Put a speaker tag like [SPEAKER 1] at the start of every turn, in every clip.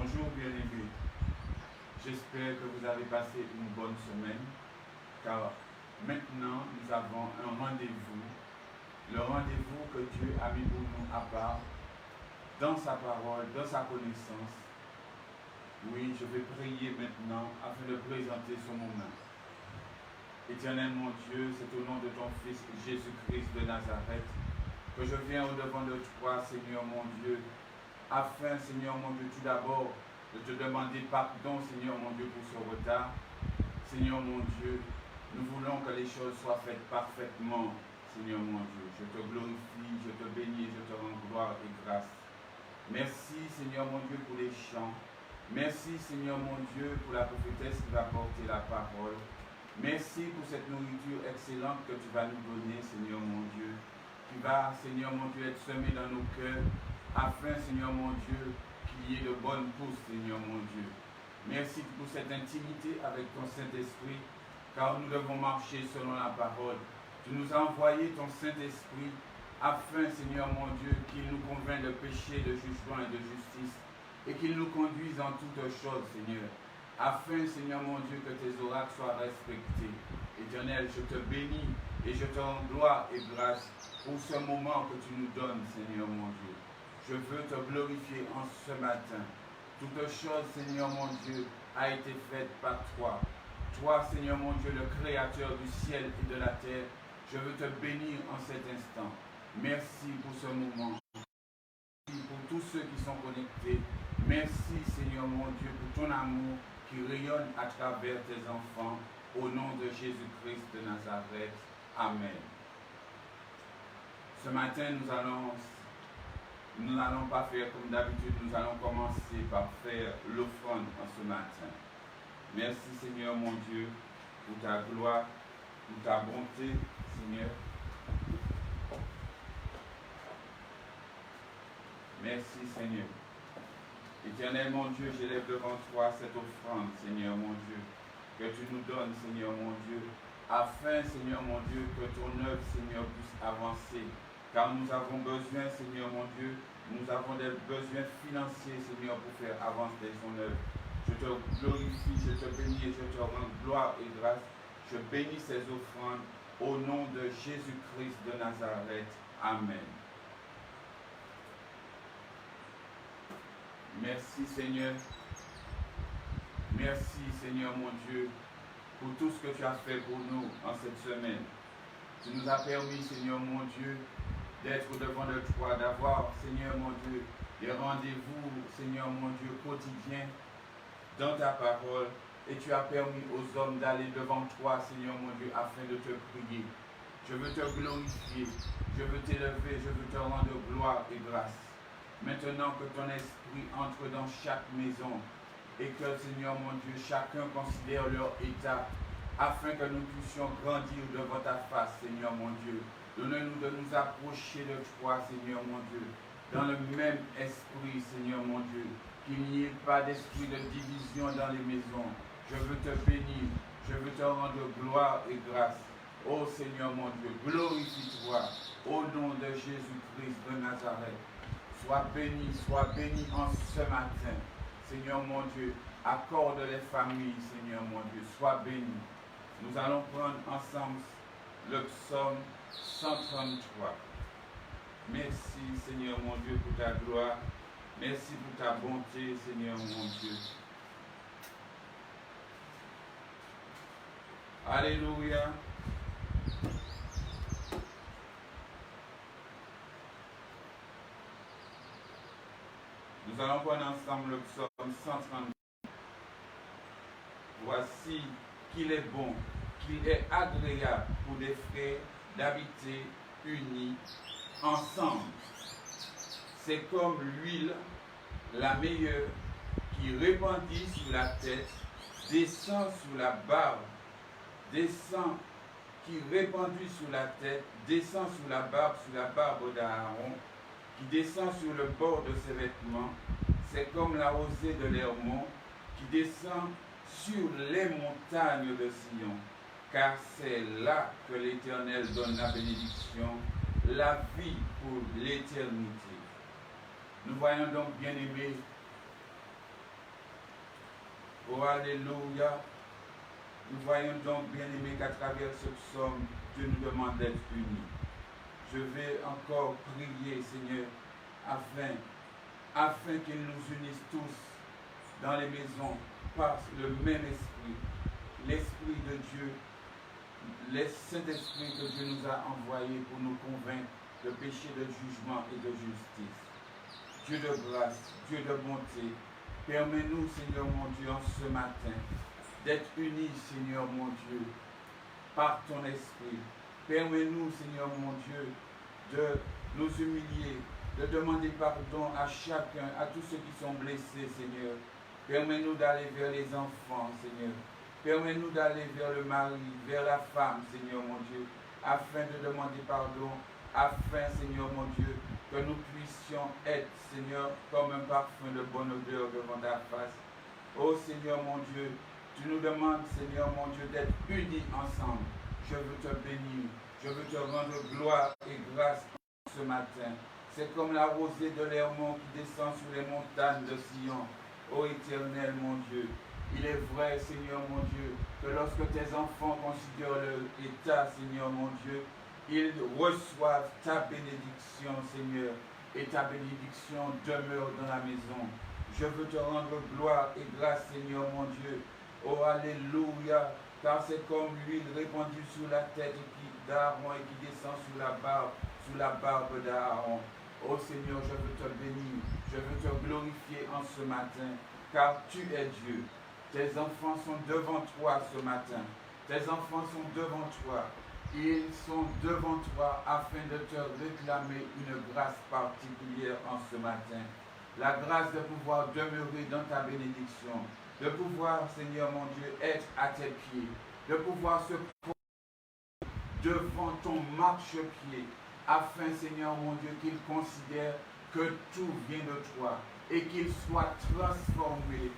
[SPEAKER 1] Bonjour bien-aimés, j'espère que vous avez passé une bonne semaine, car maintenant nous avons un rendez-vous, le rendez-vous que Dieu a mis pour nous à part, dans sa parole, dans sa connaissance. Oui, je vais prier maintenant afin de présenter ce moment. Éternel mon Dieu, c'est au nom de ton Fils Jésus-Christ de Nazareth que je viens au-devant de toi, Seigneur mon Dieu, afin, Seigneur mon Dieu, tout d'abord, de te demander pardon, Seigneur mon Dieu, pour ce retard. Seigneur mon Dieu, nous voulons que les choses soient faites parfaitement, Seigneur mon Dieu. Je te glorifie, je te bénis, je te rends gloire et grâce. Merci, Seigneur mon Dieu, pour les chants. Merci, Seigneur mon Dieu, pour la prophétesse qui va porter la parole. Merci pour cette nourriture excellente que tu vas nous donner, Seigneur mon Dieu, qui va, Seigneur mon Dieu, être semée dans nos cœurs, afin, Seigneur mon Dieu, qu'il y ait de bonnes pousses, Seigneur mon Dieu. Merci pour cette intimité avec ton Saint-Esprit, car nous devons marcher selon la parole. Tu nous as envoyé ton Saint-Esprit, afin, Seigneur mon Dieu, qu'il nous convainc de péché, de jugement et de justice, et qu'il nous conduise en toutes choses, Seigneur, afin, Seigneur mon Dieu, que tes oracles soient respectés. Éternel, je te bénis et je te rends gloire et grâce pour ce moment que tu nous donnes, Seigneur mon Dieu. Je veux te glorifier en ce matin. Toute chose, Seigneur mon Dieu, a été faite par toi. Toi, Seigneur mon Dieu, le Créateur du ciel et de la terre, je veux te bénir en cet instant. Merci pour ce moment. Merci pour tous ceux qui sont connectés. Merci, Seigneur mon Dieu, pour ton amour qui rayonne à travers tes enfants. Au nom de Jésus-Christ de Nazareth. Amen. Ce matin, nous n'allons pas faire comme d'habitude, nous allons commencer par faire l'offrande en ce matin. Merci Seigneur mon Dieu pour ta gloire, pour ta bonté, Seigneur. Merci Seigneur. Éternel mon Dieu, j'élève devant toi cette offrande, Seigneur mon Dieu, que tu nous donnes, Seigneur mon Dieu, afin, Seigneur mon Dieu, que ton œuvre, Seigneur, puisse avancer. Car nous avons besoin, Seigneur mon Dieu, nous avons des besoins financiers, Seigneur, pour faire avancer son œuvre. Je te glorifie, je te bénis et je te rends gloire et grâce. Je bénis ces offrandes au nom de Jésus-Christ de Nazareth. Amen. Merci Seigneur. Merci Seigneur mon Dieu pour tout ce que tu as fait pour nous en cette semaine. Tu nous as permis, Seigneur mon Dieu, d'être devant de toi, d'avoir, Seigneur mon Dieu, des rendez-vous, Seigneur mon Dieu, quotidiens dans ta parole. Et tu as permis aux hommes d'aller devant toi, Seigneur mon Dieu, afin de te prier. Je veux te glorifier, je veux t'élever, je veux te rendre gloire et grâce. Maintenant que ton esprit entre dans chaque maison et que, Seigneur mon Dieu, chacun considère leur état, afin que nous puissions grandir devant ta face, Seigneur mon Dieu. Donne-nous de nous approcher de toi, Seigneur mon Dieu, dans le même esprit, Seigneur mon Dieu, qu'il n'y ait pas d'esprit de division dans les maisons. Je veux te bénir, je veux te rendre gloire et grâce. Ô Seigneur mon Dieu, glorifie-toi au nom de Jésus-Christ de Nazareth. Sois béni en ce matin. Seigneur mon Dieu, accorde les familles, Seigneur mon Dieu, sois béni. Nous allons prendre ensemble le psaume 133. Merci, Seigneur mon Dieu, pour ta gloire. Merci pour ta bonté, Seigneur mon Dieu. Alléluia. Nous allons prendre ensemble le psaume 133. Voici qu'il est bon, qu'il est agréable pour des frères d'habiter unis ensemble. C'est comme l'huile, la meilleure, qui répandit sur la tête, descend sur la barbe, qui répandit sur la tête, descend sur la barbe d'Aaron, qui descend sur le bord de ses vêtements. C'est comme la rosée de l'Hermon, qui descend sur les montagnes de Sion, car c'est là que l'Éternel donne la bénédiction, la vie pour l'éternité. Nous voyons donc, bien-aimés, Oh, alléluia. Nous voyons donc, bien-aimés, qu'à travers ce psaume, Dieu nous demande d'être unis. Je vais encore prier, Seigneur, afin qu'il nous unisse tous dans les maisons par le même esprit, l'esprit de Dieu, le Saint-Esprit que Dieu nous a envoyé pour nous convaincre de péché, de jugement et de justice. Dieu de grâce, Dieu de bonté, permets-nous, Seigneur mon Dieu, en ce matin, d'être unis, Seigneur mon Dieu, par ton esprit. Permets-nous, Seigneur mon Dieu, de nous humilier, de demander pardon à chacun, à tous ceux qui sont blessés, Seigneur. Permets-nous d'aller vers les enfants, Seigneur. Permets-nous d'aller vers le mari, vers la femme, Seigneur mon Dieu, afin de demander pardon, afin, Seigneur mon Dieu, que nous puissions être, Seigneur, comme un parfum de bonne odeur devant ta face. Oh Seigneur mon Dieu, tu nous demandes, Seigneur mon Dieu, d'être unis ensemble. Je veux te bénir, je veux te rendre gloire et grâce ce matin. C'est comme la rosée de l'Hermon qui descend sur les montagnes de Sion. Ô Éternel mon Dieu, il est vrai, Seigneur mon Dieu, que lorsque tes enfants considèrent leur état, Seigneur mon Dieu, ils reçoivent ta bénédiction, Seigneur, et ta bénédiction demeure dans la maison. Je veux te rendre gloire et grâce, Seigneur mon Dieu. Oh, alléluia, car c'est comme l'huile répandue sur la tête d'Aaron et qui descend sous la barbe d'Aaron. Oh Seigneur, je veux te bénir, je veux te glorifier en ce matin, car tu es Dieu. Tes enfants sont devant toi ce matin. Tes enfants sont devant toi. Ils sont devant toi afin de te réclamer une grâce particulière en ce matin. La grâce de pouvoir demeurer dans ta bénédiction, de pouvoir, Seigneur mon Dieu, être à tes pieds, de pouvoir se poser devant ton marchepied, afin, Seigneur mon Dieu, qu'il considère que tout vient de toi et qu'il soit transformé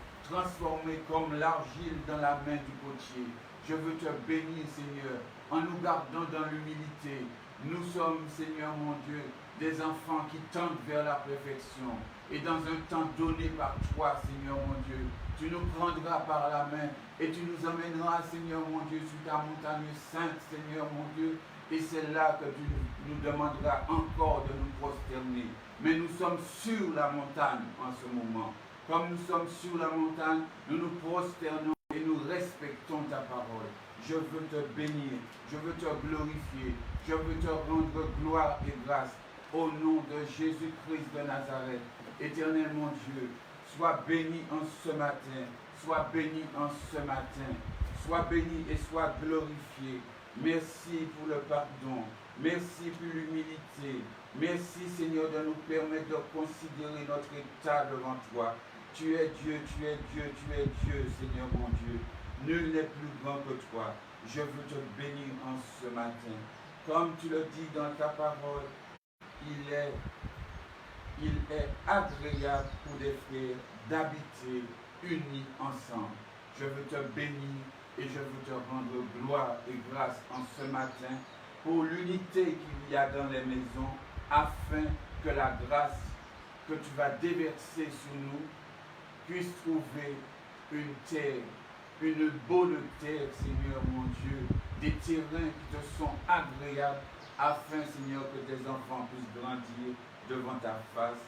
[SPEAKER 1] comme l'argile dans la main du potier. Je veux te bénir, Seigneur, en nous gardant dans l'humilité. Nous sommes, Seigneur mon Dieu, des enfants qui tendent vers la perfection. Et dans un temps donné par toi, Seigneur mon Dieu, tu nous prendras par la main et tu nous emmèneras, Seigneur mon Dieu, sur ta montagne sainte, Seigneur mon Dieu. Et c'est là que tu nous demanderas encore de nous prosterner. Mais nous sommes sur la montagne en ce moment. Comme nous sommes sur la montagne, nous nous prosternons et nous respectons ta parole. Je veux te bénir, je veux te glorifier, je veux te rendre gloire et grâce. Au nom de Jésus-Christ de Nazareth, Éternel mon Dieu, sois béni en ce matin, sois béni en ce matin, sois béni et sois glorifié. Merci pour le pardon, merci pour l'humilité, merci Seigneur de nous permettre de considérer notre état devant toi. Tu es Dieu, tu es Dieu, tu es Dieu, Seigneur mon Dieu. Nul n'est plus grand que toi. Je veux te bénir en ce matin. Comme tu le dis dans ta parole, il est agréable pour des frères d'habiter unis ensemble. Je veux te bénir et je veux te rendre gloire et grâce en ce matin pour l'unité qu'il y a dans les maisons, afin que la grâce que tu vas déverser sur nous puisse trouver une terre, une bonne terre, Seigneur mon Dieu, des terrains qui te sont agréables, afin, Seigneur, que tes enfants puissent grandir devant ta face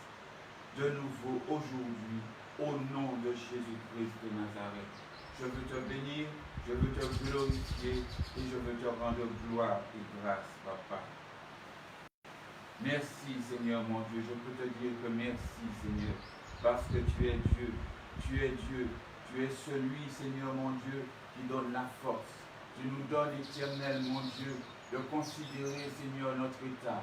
[SPEAKER 1] de nouveau aujourd'hui, au nom de Jésus-Christ de Nazareth. Je veux te bénir, je veux te glorifier et je veux te rendre gloire et grâce, Papa. Merci, Seigneur mon Dieu. Je peux te dire que merci, Seigneur, parce que tu es Dieu. Tu es Dieu. Tu es celui, Seigneur mon Dieu, qui donne la force. Tu nous donnes, Éternel mon Dieu, de considérer, Seigneur, notre état.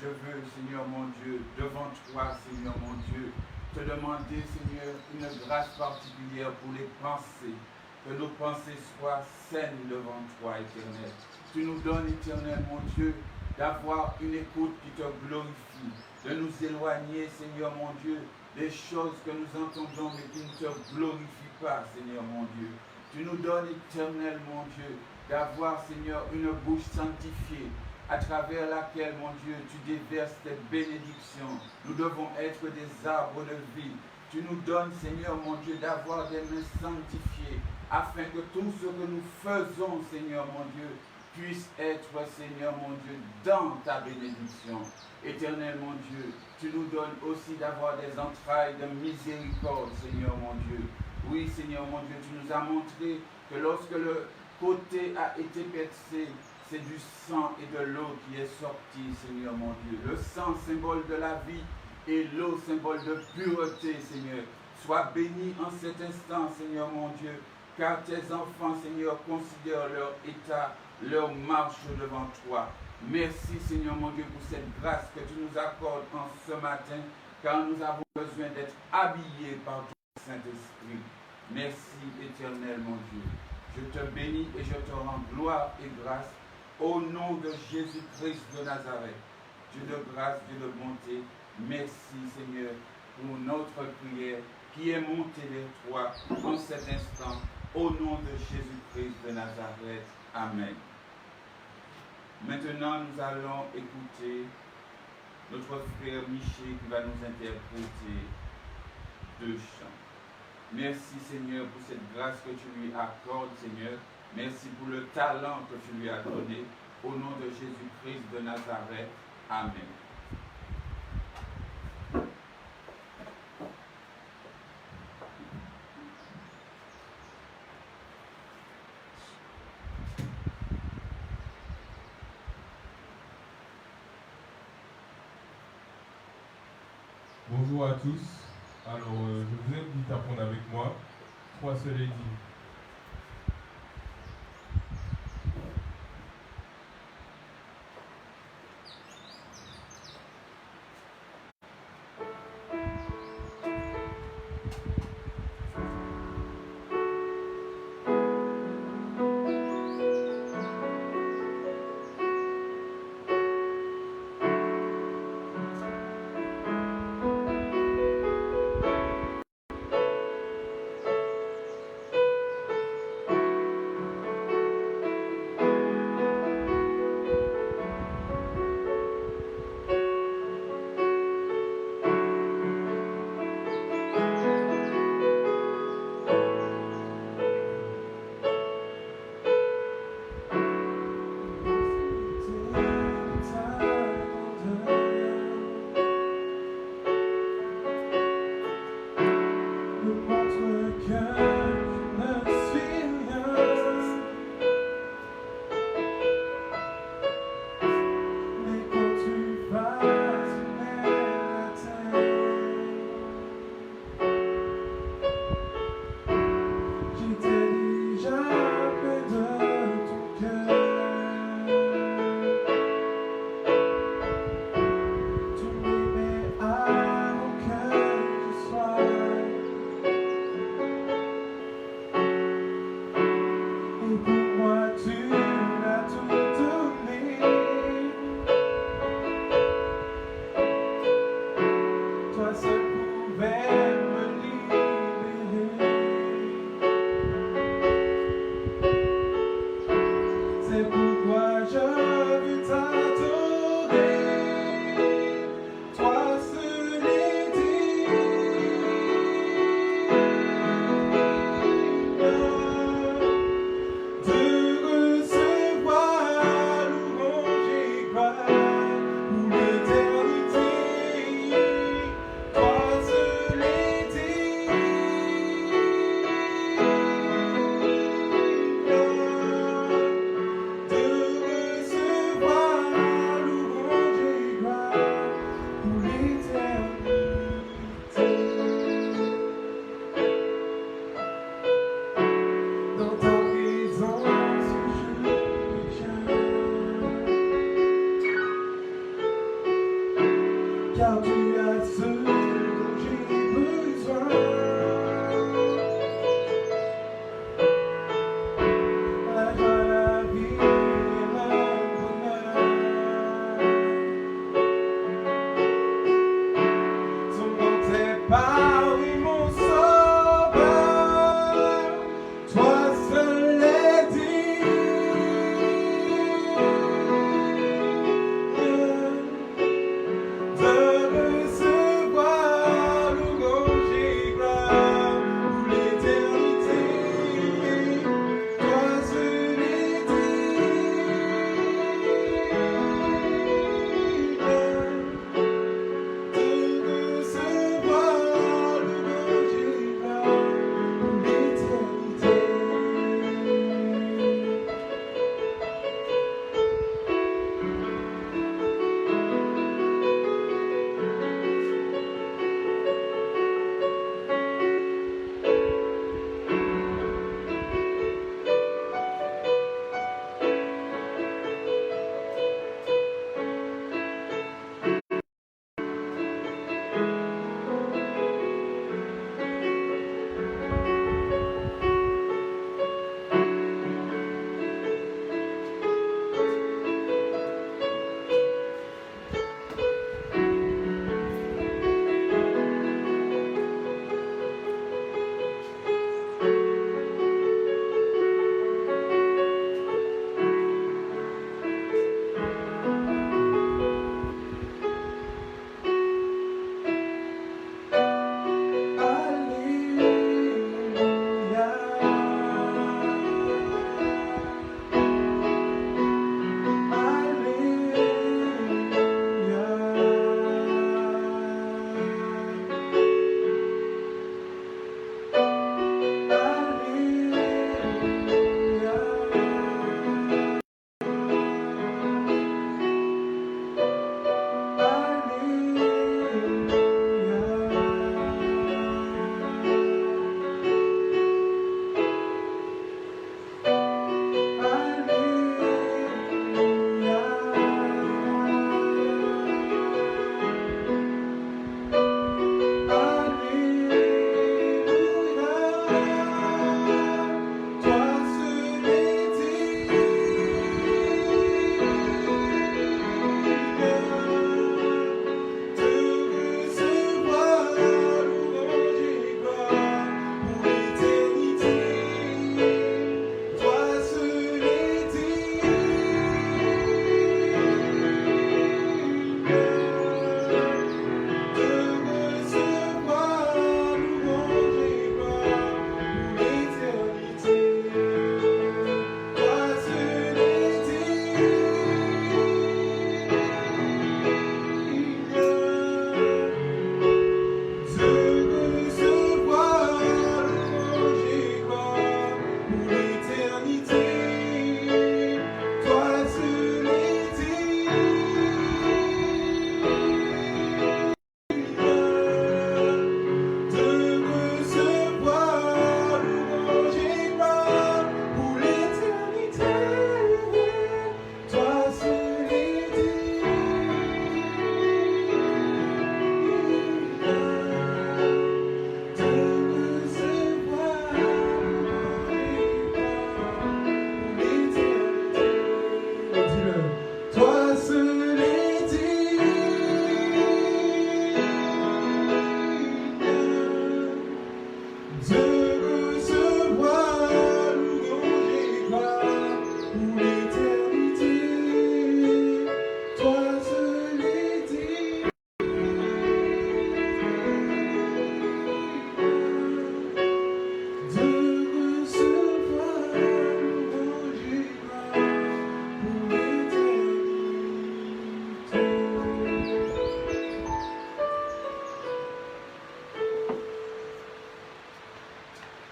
[SPEAKER 1] Je veux, Seigneur mon Dieu, devant toi, Seigneur mon Dieu, te demander, Seigneur, une grâce particulière pour les pensées. Que nos pensées soient saines devant toi, Éternel. Tu nous donnes, Éternel mon Dieu, d'avoir une écoute qui te glorifie, de nous éloigner, Seigneur mon Dieu, des choses que nous entendons mais qui ne te glorifient pas, Seigneur mon Dieu. Tu nous donnes, Éternel mon Dieu, d'avoir, Seigneur, une bouche sanctifiée, à travers laquelle, mon Dieu, tu déverses tes bénédictions. Nous devons être des arbres de vie tu nous donnes, Seigneur mon Dieu, d'avoir des mains sanctifiées, afin que tout ce que nous faisons, Seigneur mon Dieu, puisse être, Seigneur mon Dieu, dans ta bénédiction. Éternel mon Dieu, tu nous donnes aussi d'avoir des entrailles de miséricorde, Seigneur mon Dieu. Oui, Seigneur mon Dieu, tu nous as montré que lorsque le côté a été percé, c'est du sang et de l'eau qui est sorti, Seigneur mon Dieu. Le sang, symbole de la vie, et l'eau, symbole de pureté, Seigneur. Sois béni en cet instant, Seigneur mon Dieu, car tes enfants, Seigneur, considèrent leur état, leur marche devant toi. Merci, Seigneur mon Dieu, pour cette grâce que tu nous accordes en ce matin, car nous avons besoin d'être habillés par ton Saint-Esprit. Merci, éternel mon Dieu. Je te bénis et je te rends gloire et grâce au nom de Jésus-Christ de Nazareth. Dieu de grâce, Dieu de bonté, merci, Seigneur, pour notre prière qui est montée vers toi en cet instant, au nom de Jésus-Christ de Nazareth. Amen. Maintenant, nous allons écouter notre frère Miché qui va nous interpréter 2 chants. Merci, Seigneur, pour cette grâce que tu lui accordes, Seigneur. Merci pour le talent que tu lui as donné. Au nom de Jésus-Christ de Nazareth. Amen.
[SPEAKER 2] Bonjour à tous. Alors, je vous invite à prendre avec moi 3 seuls édits.
[SPEAKER 3] Pour l'éternité, toi seul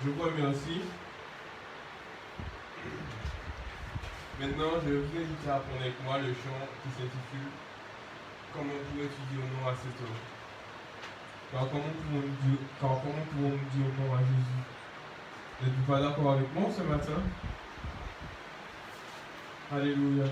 [SPEAKER 2] Je vous remercie. Maintenant, je vais vous inviter à apprendre avec moi le chant qui s'intitule Comment pourrais-tu dire non à cet homme? Car comment pouvons-nous dire non à Jésus? N'êtes-vous pas d'accord avec moi ce matin? Alléluia.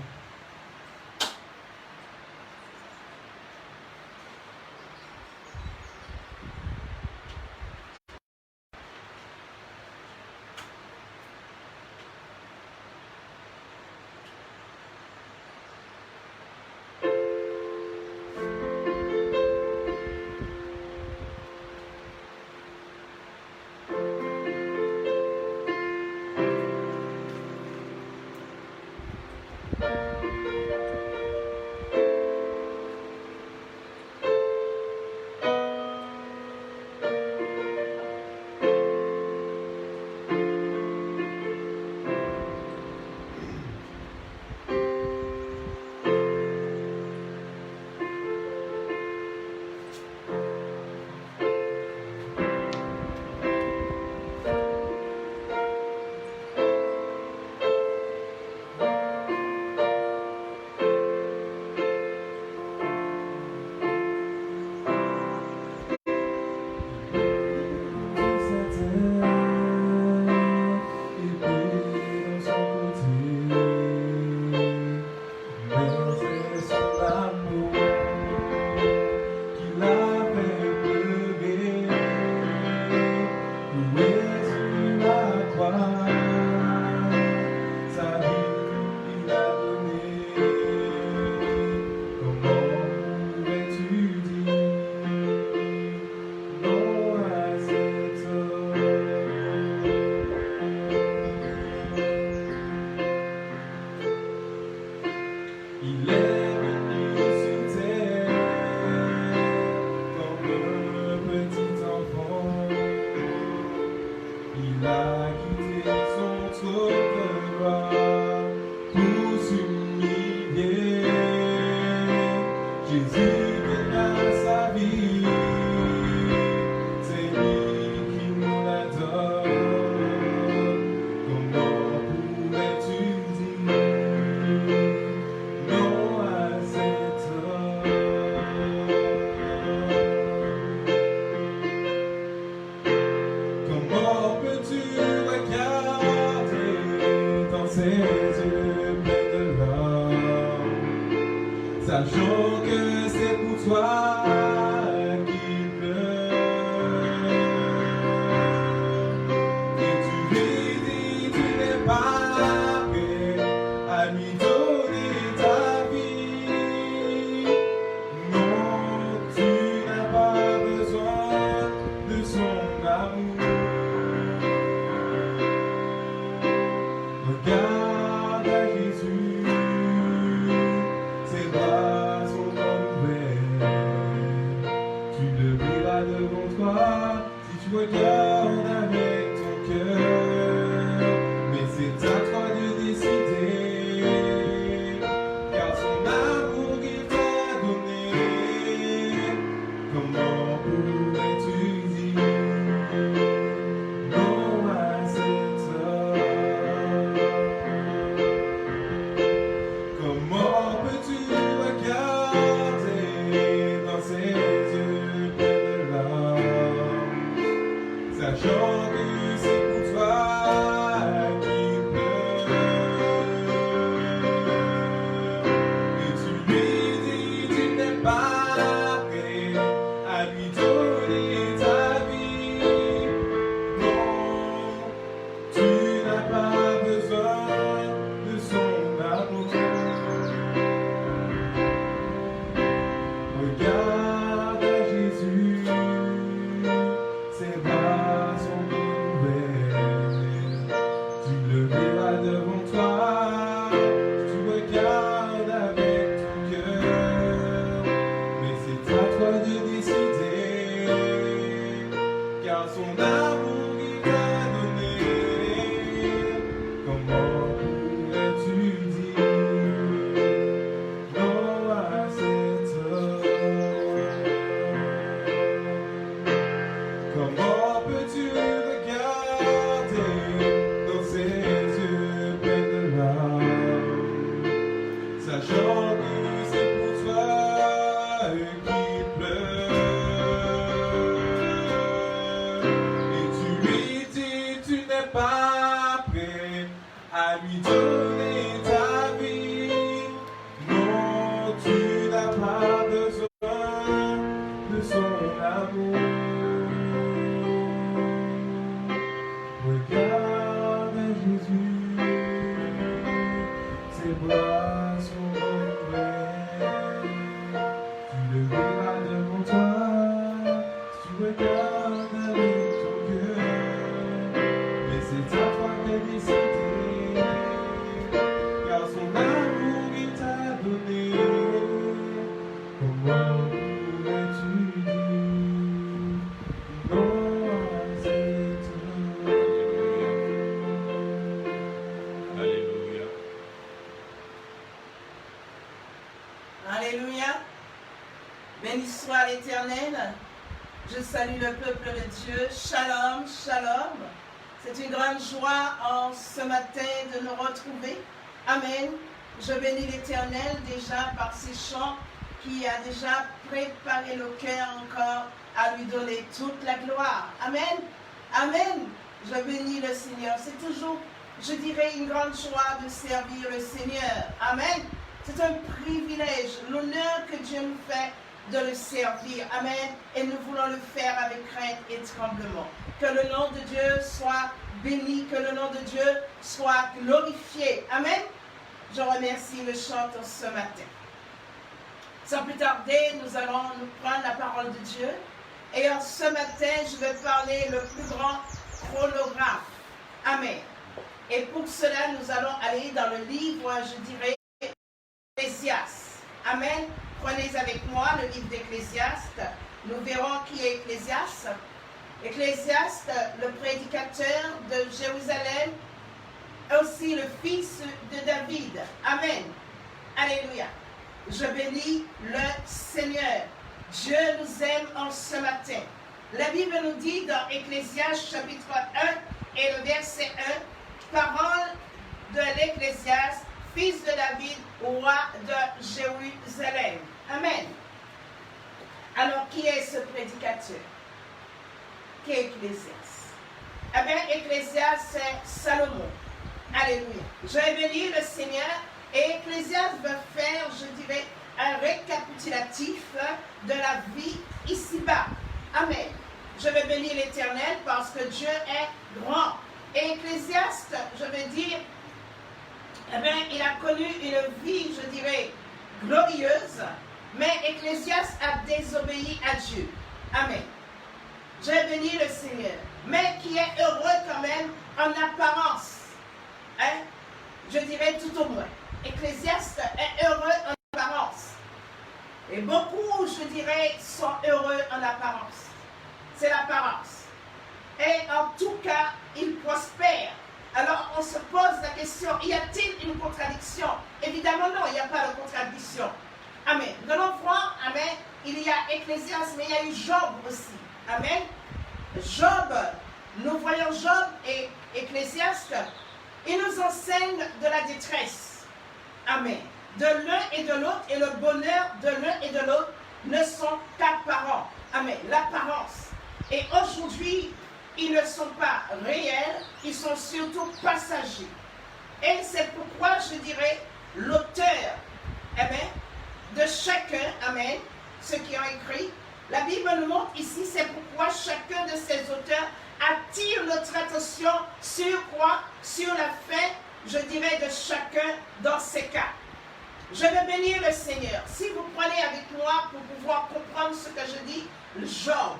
[SPEAKER 3] Sachant que c'est pour toi qu'il pleure, et tu lui dis tu n'es pas prêt à lui donner ta vie. Non, tu n'as pas besoin de son amour. Regarde à Jésus, ses bras sont ouverts. Tu le verras devant toi si tu regardes avec ton cœur. Mais c'est à toi de décider, car son amour il t'a donné. Comment pourrais-tu dire non à cet homme? Comment peux-tu regarder dans ses yeux pleins de larmes, sachant que c'est pour toi qu'il pleure, et tu lui dis tu n'es pas prêt à lui donner ta vie. Non, tu n'as pas besoin de son amour. Regarde à Jésus, ses bras sont ouverts. Tu le verras devant toi, tu regardes avec ton cœur. Mais c'est à toi de décider, car son amour il t'a donné. Comment pourrais-tu dire non à cet homme? Comment peux-tu regarder lui donner ta vie. Non, tu n'as pas besoin de son amour. Regarde Jésus, ses bras sont ouverts. Tu le verras devant toi, si tu regardes avec ton cœur. Mais c'est à toi de décider, car son amour il t'a donné. Comment pourrais-tu dire non à cet homme?
[SPEAKER 1] Alléluia.
[SPEAKER 4] Alléluia. Béni soit l'Éternel. Je salue le peuple de Dieu. Shalom, shalom. C'est une grande joie en ce matin de nous retrouver. Amen. Je bénis l'Éternel déjà par ces chants qui a déjà préparé le cœur encore à lui donner toute la gloire. Amen. Amen. Je bénis le Seigneur. C'est toujours, je dirais, une grande joie de servir le Seigneur. Amen. C'est un privilège, l'honneur que Dieu nous fait de le servir. Amen. Et nous voulons le faire avec crainte et tremblement. Que le nom de Dieu soit béni, que le nom de Dieu soit glorifié. Amen. Je remercie le chanteur ce matin. Sans plus tarder, nous allons nous prendre la parole de Dieu. Et ce matin, je vais parler le plus grand chronographe. Amen. Et pour cela, nous allons aller dans le livre, je dirais, Ecclésiaste. Amen. Prenez avec moi le livre d'Ecclésiaste. Nous verrons qui est Ecclésiaste. Ecclésiaste, le prédicateur de Jérusalem, aussi le fils de David. Amen. Alléluia. Je bénis le Seigneur. Dieu nous aime en ce matin. La Bible nous dit dans Ecclésiaste chapitre 1 et le verset 1, parole de l'Ecclésiaste, fils de David, roi de Jérusalem. Amen. Alors, qui est ce prédicateur? Qui est Ecclésiaste? Eh bien, Ecclésiaste, c'est Salomon. Alléluia. Je vais bénir le Seigneur et Ecclésiaste va faire, je dirais, un récapitulatif de la vie ici-bas. Amen. Je vais bénir l'Éternel parce que Dieu est grand. Et Ecclésiaste, je vais dire, eh bien, il a connu une vie, je dirais, glorieuse, mais Ecclésiaste a désobéi à Dieu. Amen. Je bénis le Seigneur, mais qui est heureux quand même en apparence. Hein? Je dirais tout au moins. Ecclésiaste est heureux en apparence. Et beaucoup, je dirais, sont heureux en apparence. C'est l'apparence. Et en tout cas, ils prospèrent. Alors, on se pose la question, y a-t-il une contradiction? Évidemment, non, il n'y a pas de contradiction. Amen. Nous allons voir, amen, il y a Ecclésiaste, mais il y a eu Job aussi. Amen. Job, nous voyons Job et Ecclésiaste, ils nous enseignent de la détresse. Amen. De l'un et de l'autre, et le bonheur de l'un et de l'autre ne sont qu'apparents. Amen. L'apparence. Et aujourd'hui, ils ne sont pas réels, ils sont surtout passagers. Et c'est pourquoi je dirais l'auteur, amen, de chacun, amen, ceux qui ont écrit. La Bible nous montre ici, c'est pourquoi chacun de ces auteurs attire notre attention sur quoi? Sur la fin, je dirais, de chacun dans ces cas. Je vais bénir le Seigneur. Si vous prenez avec moi pour pouvoir comprendre ce que je dis, Job.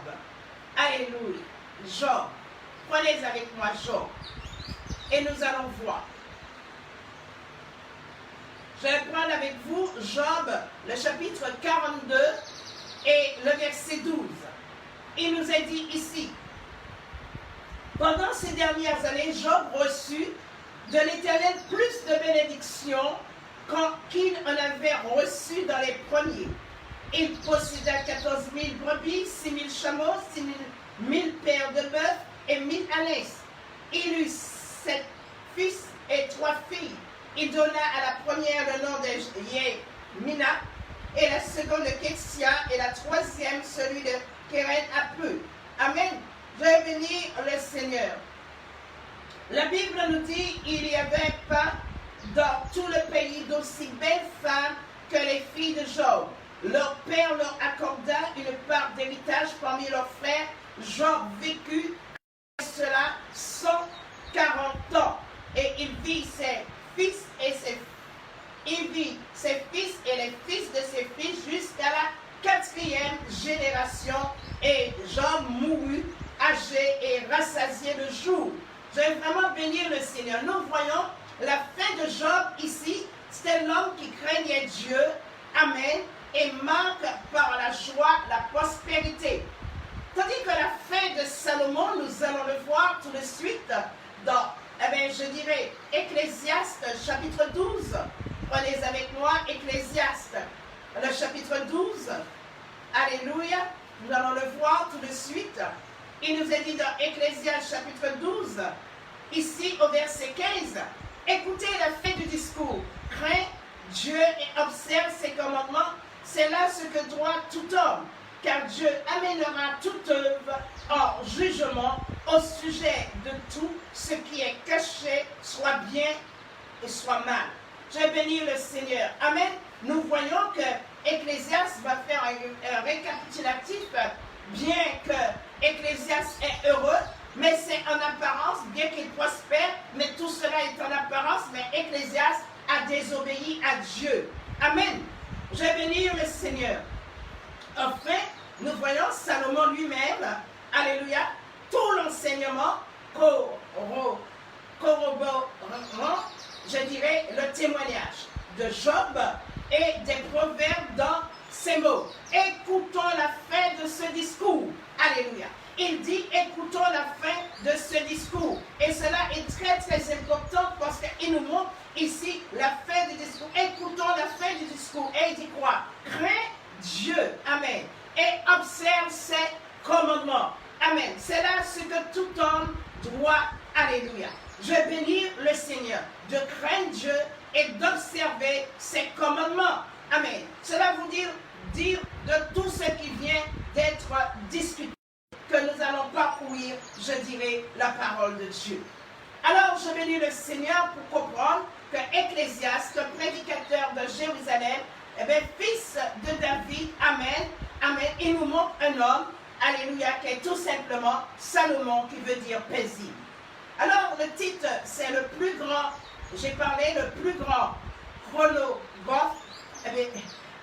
[SPEAKER 4] Alléluia. Job. Prenez avec moi Job. Et nous allons voir. Je vais prendre avec vous Job, le chapitre 42 et le verset 12. Il nous est dit ici, pendant ces dernières années, Job reçut de l'Éternel plus de bénédictions qu'il en avait reçu dans les premiers. Il posséda 14 000 brebis, 6 000 chameaux, 6 000 paires de bœufs et 1000 ânesses. Il eut 7 fils et 3 filles. Il donna à la première le nom de Yémina, et la seconde de Ketsia, et la troisième celui de Kéren Apeu. Amen. Je vais bénir le Seigneur. La Bible nous dit qu'il n'y avait pas dans tout le pays d'aussi belles femmes que les filles de Job. Leur père leur accorda une part d'héritage parmi leurs frères. Job vécut cela 140 ans. Et il vit ses fils et les fils de ses fils jusqu'à la 4e génération. Et Job mourut âgé et rassasié de jour. Je vais vraiment bénir le Seigneur. Nous voyons la fin de Job ici. C'était l'homme qui craignait Dieu. Amen. Et marque par la joie, la prospérité. Tandis que la fin de Salomon, nous allons le voir tout de suite dans, je dirais, Ecclésiaste chapitre 12. Prenez avec moi Ecclésiaste, le chapitre 12. Alléluia. Nous allons le voir tout de suite. Il nous est dit dans Ecclésiaste chapitre 12, ici au verset 15, écoutez la fin du discours. Crains Dieu et observe ses commandements. C'est là ce que doit tout homme, car Dieu amènera toute œuvre en jugement au sujet de tout ce qui est caché, soit bien et soit mal. Je vais bénir le Seigneur. Amen. Nous voyons que Ecclésiaste va faire un récapitulatif, bien que Ecclésiaste est heureux, mais c'est en apparence, bien qu'il prospère, mais tout cela est en apparence, mais Ecclésiaste a désobéi à Dieu. Amen. Je vais bénir le Seigneur. Enfin, nous voyons Salomon lui-même, alléluia, tout l'enseignement corroborant, je dirais, le témoignage de Job et des proverbes dans ces mots. Écoutons la fin de ce discours. Alléluia. Il dit, écoutons la fin de ce discours. Et cela est très très important parce qu'il nous montre ici la fin du discours. Écoutons la fin du discours. Et il dit quoi? Crains Dieu. Amen. Et observe ses commandements. Amen. C'est là ce que tout homme doit. Alléluia. Je bénis le Seigneur de craindre Dieu et d'observer ses commandements. Amen. Cela veut dire de tout ce qui vient d'être discuté, que nous allons parcourir, je dirais, la parole de Dieu. Alors, je bénis le Seigneur pour comprendre que Ecclésiaste, prédicateur de Jérusalem, fils de David, amen, amen, il nous montre un homme, alléluia, qui est tout simplement Salomon, qui veut dire paisible. Alors, le titre, c'est le plus grand, j'ai parlé, le plus grand chronographe,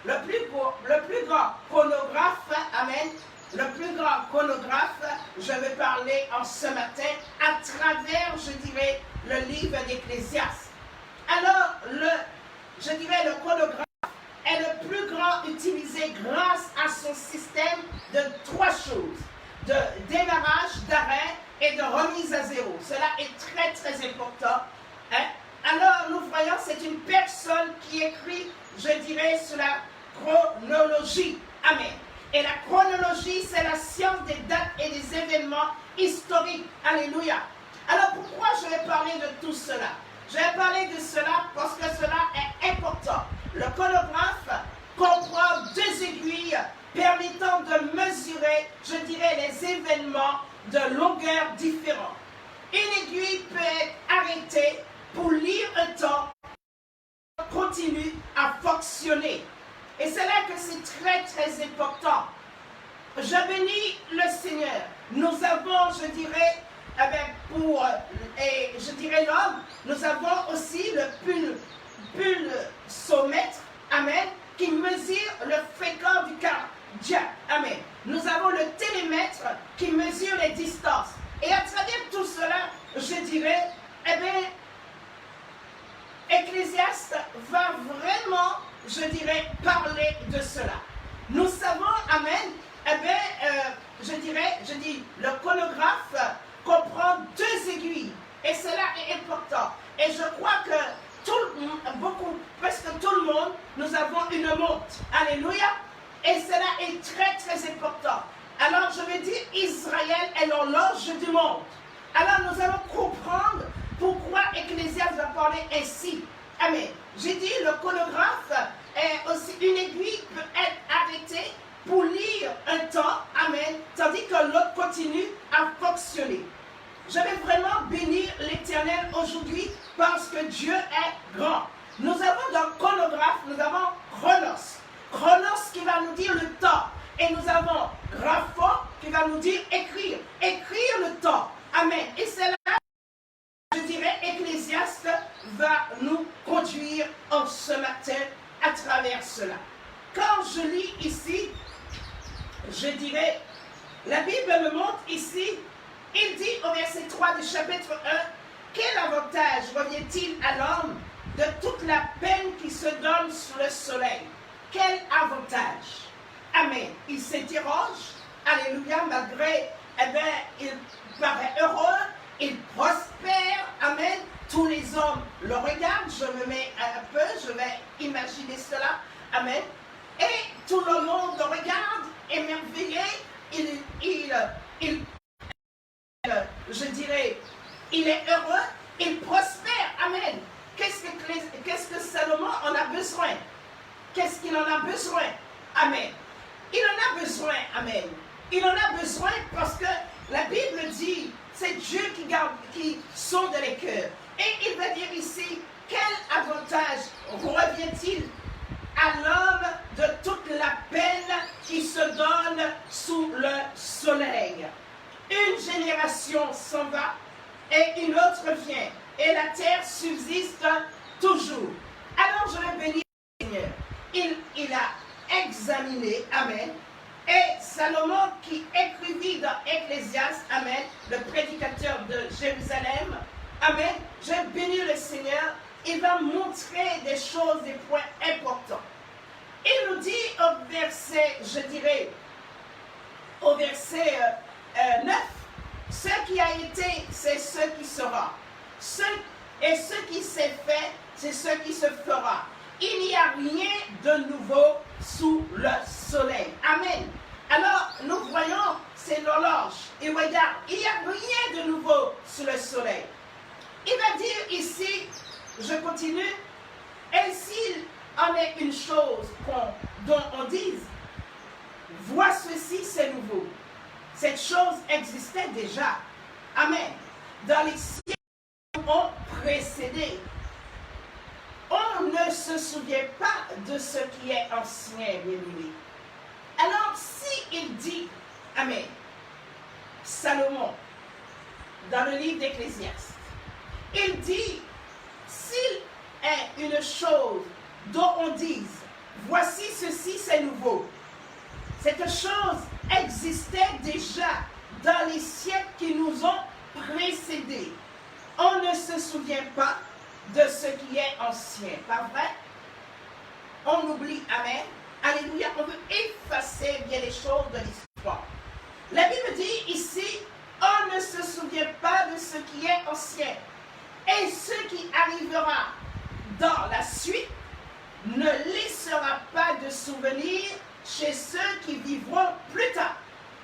[SPEAKER 4] le plus grand chronographe, amen, le plus grand chronographe, je vais parler en ce matin à travers, je dirais, le livre d'Ecclésiaste. Alors, je dirais, le chronographe est le plus grand utilisé grâce à son système de 3 choses, de démarrage, d'arrêt et de remise à zéro. Cela est très très important. Hein? Alors, nous voyons, c'est une personne qui écrit, je dirais, sur la chronologie. Amen. Et la chronologie, c'est la science des dates et des événements historiques. Alléluia. Alors, pourquoi je vais parler de tout cela? Je vais parler de cela parce que cela est important. Le chronographe comprend 2 aiguilles permettant de mesurer, je dirais, les événements de longueur différente. Une aiguille peut être arrêtée pour lire un temps continue à fonctionner. Et c'est là que c'est très très important. Je bénis le Seigneur. Nous avons, je dirais, je dirais l'homme, nous avons aussi le pulsomètre, amen, qui mesure le fréquent du cardiaque, amen. Nous avons le télémètre qui mesure les distances. Et à travers tout cela, je dirais, Ecclésiaste va vraiment, je dirais, parler de cela. Nous savons, amen, je dis, le chronographe comprend 2 aiguilles. Et cela est important. Et je crois que presque tout le monde, nous avons une montre. Alléluia. Et cela est très très important. Alors je vais dire, Israël est l'horloge du monde. Alors nous allons comprendre pourquoi Ecclésiaste va parler ainsi. Amen. J'ai dit, le chronographe est aussi une aiguille peut être arrêtée pour lire un temps. Amen. Tandis que l'autre continue à fonctionner. Je vais vraiment bénir l'Éternel. l'éternel aujourd'hui parce que Dieu est grand. Nous avons dans le chronographe, nous avons chronos. Chronos qui va nous dire le temps. Et nous avons grapho qui va nous dire écrire. Écrire le temps. Amen. Et c'est là, je dirais, Ecclésiaste va nous conduire en ce matin à travers cela. Quand je lis ici, je dirais, la Bible me montre ici, il dit au verset 3 du chapitre 1, quel avantage revient-il à l'homme de toute la peine qui se donne sous le soleil? Quel avantage? Amen. Il s'interroge, alléluia, malgré, il paraît heureux, il prospère, amen. Tous les hommes le regardent, je me mets un peu, je vais imaginer cela, amen. Et tout le monde le regarde, émerveillé, je dirais, il est heureux, il prospère, amen. Qu'est-ce que Salomon en a besoin? Qu'est-ce qu'il en a besoin? Amen. Il en a besoin, amen. Il en a besoin parce que la Bible dit, c'est Dieu qui sonde les cœurs. Et il va dire ici, quel avantage revient-il à l'homme de toute la peine qui se donne sous le soleil? Une génération s'en va et une autre vient. Et la terre subsiste toujours. Alors je vais bénir le Seigneur. Il a examiné, amen. Et Salomon qui écrivit dans Ecclésiaste, amen, le prédicateur de Jérusalem, amen, je bénis le Seigneur, il va montrer des choses, des points importants. Il nous dit au verset, je dirais, au verset 9, ce qui a été, c'est ce qui sera. Et ce qui s'est fait, c'est ce qui se fera. Il n'y a rien de nouveau sous le soleil. Amen. Alors, nous voyons, c'est l'horloge. Et regarde, il n'y a rien de nouveau sous le soleil. Il va dire ici, je continue, et s'il en est une chose dont on dise, vois ceci, c'est nouveau. Cette chose existait déjà. Amen. Dans les siècles qui ont précédé, on ne se souvient pas de ce qui est ancien, bien-aimé. Alors, s'il dit, amen, Salomon, dans le livre d'Ecclésiaste, il dit, s'il est une chose dont on dise, voici ceci, c'est nouveau. Cette chose existait déjà dans les siècles qui nous ont précédés. On ne se souvient pas de ce qui est ancien, pas vrai? On oublie, amen, alléluia, on veut effacer bien les choses de l'histoire. La Bible dit ici, on ne se souvient pas de ce qui est ancien. Et ce qui arrivera dans la suite ne laissera pas de souvenir chez ceux qui vivront plus tard.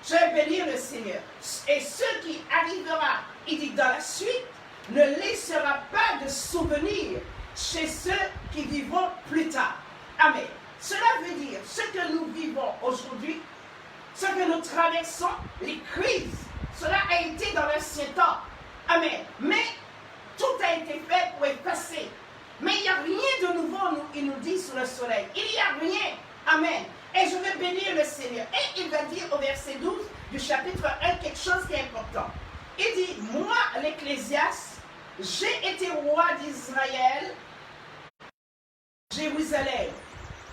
[SPEAKER 4] Je vais bénir le Seigneur. Et ce qui arrivera, il dit dans la suite, ne laissera pas de souvenir chez ceux qui vivront plus tard. Amen. Cela veut dire, ce que nous vivons aujourd'hui, ce que nous traversons, les crises, cela a été dans l'ancien temps. Amen. Mais tout a été fait pour effacer. Mais il n'y a rien de nouveau, il nous dit sous le soleil. Il n'y a rien. Amen. Et je vais bénir le Seigneur. Et il va dire au verset 12 du chapitre 1 quelque chose qui est important. Il dit, moi, l'Ecclésiaste, j'ai été roi d'Israël, Jérusalem.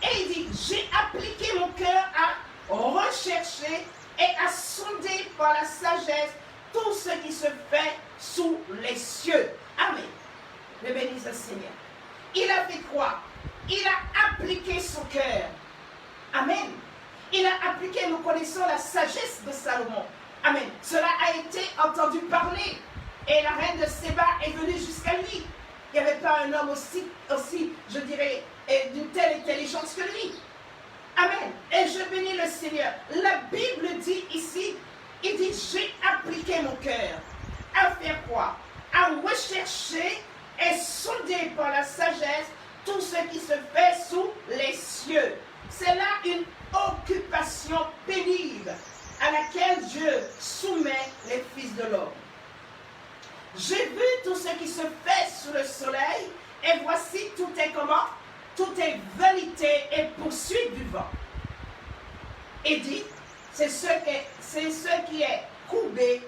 [SPEAKER 4] Et il dit, j'ai appliqué mon cœur à rechercher et à sonder par la sagesse tout ce qui se fait sous les cieux. Amen. Je bénis le Seigneur. Il a fait quoi? Il a appliqué son cœur. Amen. Il a appliqué, nous connaissons la sagesse de Salomon. Amen. Cela a été entendu parler. Et la reine de Séba est venue jusqu'à lui. Il n'y avait pas un homme aussi, je dirais, d'une telle intelligence que lui. Amen. Et je bénis le Seigneur. La Bible dit ici, il dit, j'ai appliqué mon cœur. À faire quoi? À rechercher et sonder par la sagesse tout ce qui se fait sous les cieux. C'est là une occupation pénible à laquelle Dieu soumet les fils de l'homme. J'ai vu tout ce qui se fait sous le soleil, et voici tout est comment? Tout est vanité et poursuite du vent. Et dit, c'est ce qui est courbé.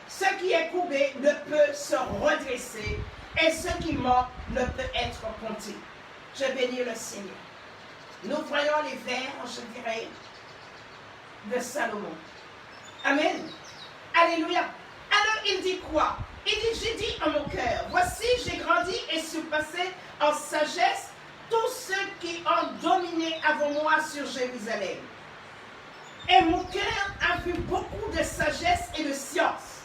[SPEAKER 4] Ce qui est courbé ne peut se redresser, et ce qui manque ne peut être compté. Je bénis le Seigneur. Nous voyons les vers, je dirais, de Salomon. Amen. Alléluia. Alors il dit quoi? Il dit, j'ai dit en mon cœur, voici j'ai grandi et surpassé en sagesse tous ceux qui ont dominé avant moi sur Jérusalem. Et mon cœur a vu beaucoup de sagesse et de science.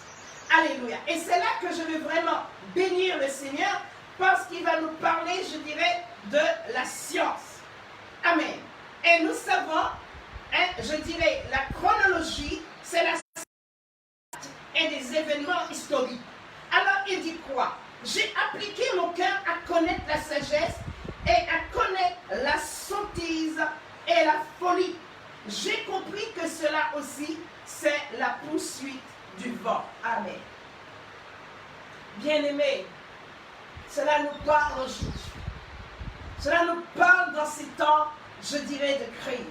[SPEAKER 4] Alléluia. Et c'est là que je veux vraiment bénir le Seigneur parce qu'il va nous parler, je dirais, de la science. Amen. Et nous savons, je dirais, la chronologie, c'est la science et des événements historiques. Alors il dit quoi? J'ai appliqué mon cœur à connaître la sagesse et à connaître la sottise et la folie. J'ai compris que cela aussi, c'est la poursuite du vent. Amen. Bien-aimés, cela nous parle aujourd'hui. Cela nous parle dans ces temps, je dirais, de crise.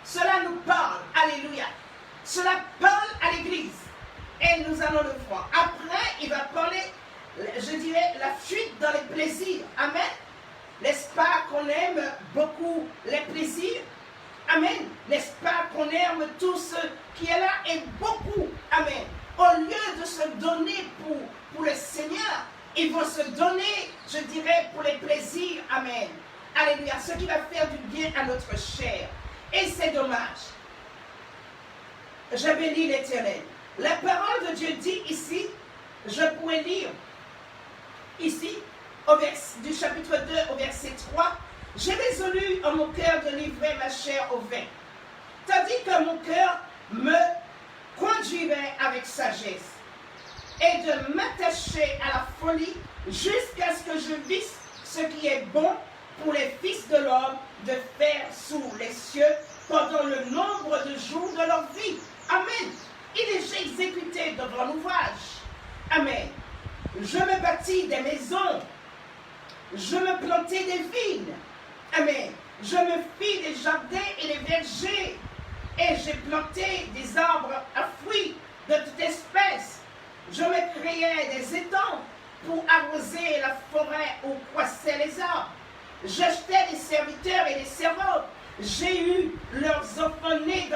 [SPEAKER 4] Cela nous parle, alléluia. Cela parle à l'Église. Et nous allons le voir. Après, il va parler, je dirais, la fuite dans les plaisirs. Amen. N'est-ce pas qu'on aime beaucoup les plaisirs? Amen. N'est-ce pas qu'on aime tout ce qui est là et beaucoup? Amen. Au lieu de se donner pour le Seigneur, ils vont se donner, je dirais, pour les plaisirs. Amen. Alléluia. Ce qui va faire du bien à notre chair. Et c'est dommage. Je bénis l'Éternel. La parole de Dieu dit ici, je pourrais lire ici, du chapitre 2 au verset 3, j'ai résolu en mon cœur de livrer ma chair au vin, tandis que mon cœur me conduirait avec sagesse, et de m'attacher à la folie jusqu'à ce que je visse ce qui est bon pour les fils de l'homme de faire sous les cieux pendant le nombre de jours de leur vie. Amen. Il est exécuté de grands ouvrages. Amen. Je me bâtis des maisons. Je me plantai des vignes. Amen. Je me fis des jardins et des vergers. Et j'ai planté des arbres à fruits de toute espèce. Je me créai des étangs pour arroser la forêt où croissaient les arbres. J'achetais des serviteurs et des servantes. J'ai eu leurs enfants nés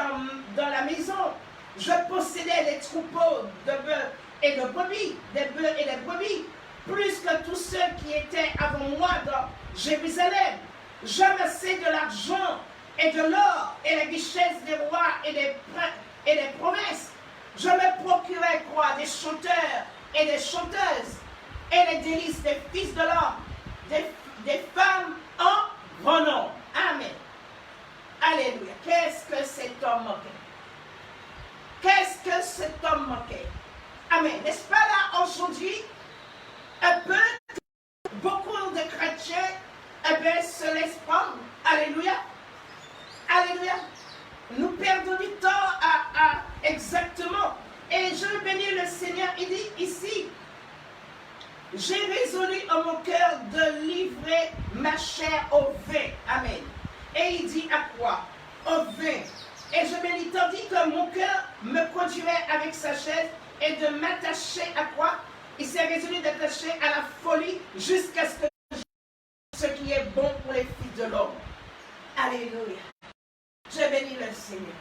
[SPEAKER 4] dans la maison. Je possédais des troupeaux de bœufs et de brebis, des bœufs et des brebis, plus que tous ceux qui étaient avant moi dans Jérusalem. J'amassais de l'argent et de l'or et les richesses des rois et des provinces. Je me procurais quoi? Des chanteurs et des chanteuses et les délices des fils de l'homme, des femmes en grand nombre. Amen. Alléluia. Qu'est-ce que cet homme manquait? Qu'est-ce que cet homme manquait? Amen. N'est-ce pas là aujourd'hui, un peu, beaucoup de chrétiens, se laissent prendre. Alléluia. Alléluia. Nous perdons du temps à exactement. Et je bénis le Seigneur. Il dit ici, j'ai résolu en mon cœur de livrer ma chair au vin. Amen. Et il dit à quoi? Au vin. Et je bénis, tandis que mon cœur me conduirait avec sagesse et de m'attacher à quoi? Il s'est résolu d'attacher à la folie jusqu'à ce que ce qui est bon pour les fils de l'homme. Alléluia. Je bénis le Seigneur.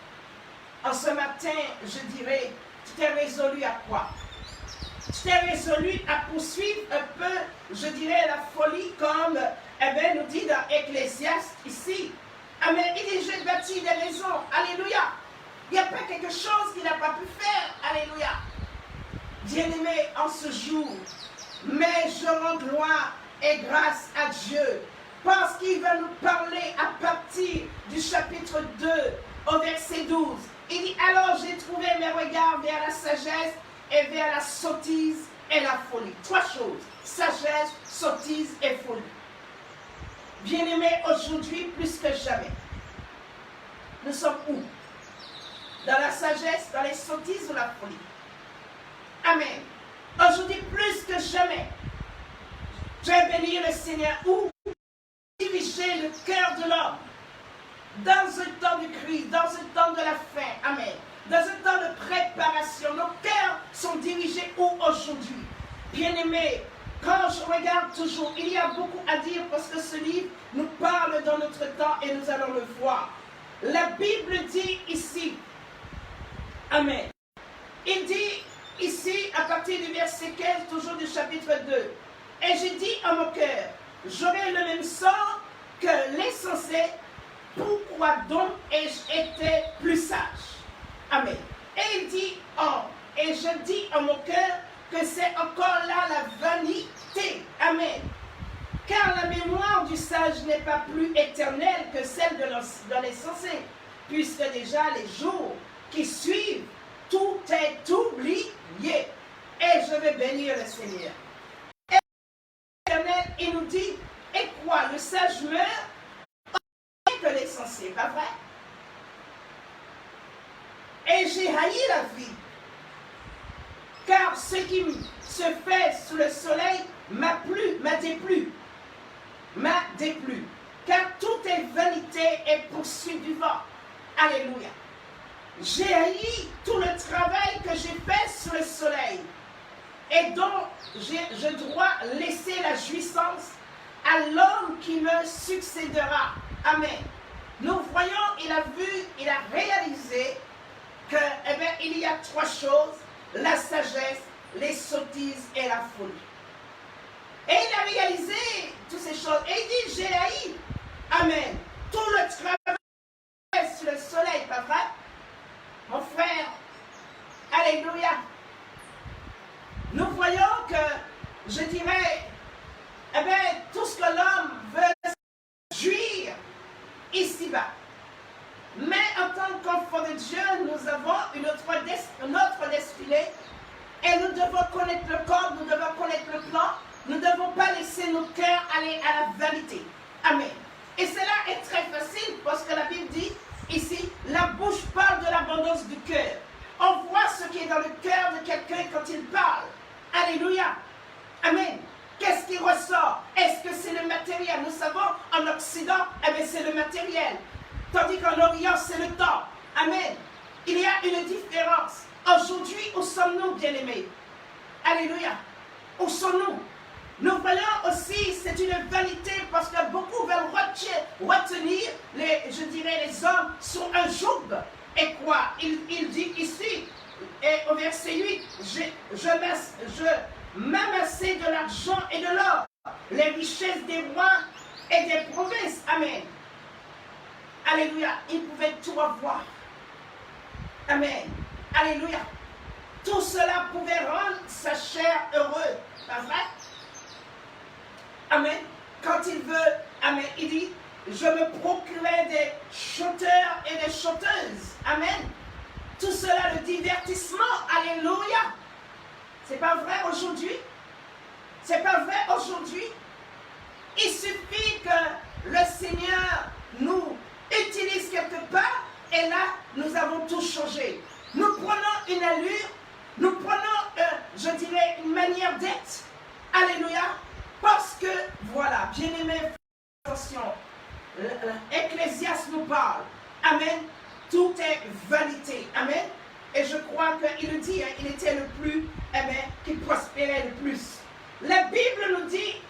[SPEAKER 4] En ce matin, je dirais, tu t'es résolu à quoi? Tu t'es résolu à poursuivre un peu, je dirais, la folie comme nous dit dans Ecclésiaste ici. Amen. Il dit, j'ai bâti des maisons. Alléluia. Il n'y a pas quelque chose qu'il n'a pas pu faire. Alléluia. Bien-aimé, en ce jour, mais je rends gloire et grâce à Dieu parce qu'il va nous parler à partir du chapitre 2 au verset 12. Il dit, alors j'ai trouvé mes regards vers la sagesse et vers la sottise et la folie. Trois choses, sagesse, sottise et folie. Bien-aimés, aujourd'hui, plus que jamais, nous sommes où? Dans la sagesse, dans les sottises ou la folie? Amen. Aujourd'hui, jamais. Je vais bénir le Seigneur. Où diriger le cœur de l'homme dans un temps de crise, dans un temps de la faim. Amen. Dans un temps de préparation. Nos cœurs sont dirigés où aujourd'hui? Bien-aimés, quand je regarde toujours, il y a beaucoup à dire parce que ce livre nous parle dans notre temps et nous allons le voir. La Bible dit ici, Amen. Il dit ici, à partir du verset 15, toujours du chapitre 2, et j'ai dit à mon cœur, j'aurai le même sort que l'insensé, pourquoi donc ai-je été plus sage? Amen. Et il dit, oh, et je dis à mon cœur que c'est encore là la vanité. Amen. Car la mémoire du sage n'est pas plus éternelle que celle de l'insensé, puisque déjà les jours qui suivent, tout est oublié. Et je vais bénir le Seigneur. Et l'Éternel, il nous dit, et quoi, le sage meurt que l'insensé, pas vrai? Et j'ai haï la vie, car ce qui se fait sous le soleil m'a déplu, car tout est vanité et poursuite du vent. Alléluia. J'ai haï tout le travail que j'ai fait sous le soleil, et dont je dois laisser la jouissance à l'homme qui me succédera. Amen. Nous voyons, il a réalisé que, il y a trois choses, la sagesse, les sottises et la folie. Et il a réalisé toutes ces choses. Et il dit, j'ai haï, amen, tout le travail sur le soleil, pas vrai? Mon frère, alléluia. Nous voyons que, je dirais, tout ce que l'homme veut jouir ici-bas. Mais en tant qu'enfant de Dieu, nous avons notre destinée et nous devons connaître le corps, nous devons connaître le plan, nous ne devons pas laisser nos cœurs aller à la vanité. Amen. Et cela est très facile parce que la Bible dit ici, la bouche parle de l'abondance du cœur. On voit ce qui est dans le cœur de quelqu'un quand il parle. Alléluia. Amen. Qu'est-ce qui ressort? Est-ce que c'est le matériel? Nous savons, en Occident, c'est le matériel. Tandis qu'en Orient, c'est le temps. Amen. Il y a une différence. Aujourd'hui, où sommes-nous, bien-aimés? Alléluia. Où sommes-nous? Nous voyons aussi, c'est une vanité parce que beaucoup veulent retenir, les hommes sur un joug. Et quoi? Il dit ici, et au verset 8, je m'amassais de l'argent et de l'or, les richesses des rois et des provinces. Amen. Alléluia. Il pouvait tout avoir. Amen. Alléluia. Tout cela pouvait rendre sa chair heureuse. Pas vrai? Amen. Quand il veut, amen, il dit, je me procurais des chanteurs et des chanteuses. Amen. Tout cela, le divertissement. Alléluia. C'est pas vrai aujourd'hui? C'est pas vrai aujourd'hui? Il suffit que le Seigneur nous utilise quelque part et là, nous avons tout changé. Nous prenons une allure, nous prenons, je dirais, une manière d'être. Alléluia. Parce que, voilà, bien-aimés, attention, Ecclésiaste nous parle. Amen. Tout est vanité. Amen. Et je crois qu'il dit, il était le plus, qui prospérait le plus. La Bible nous dit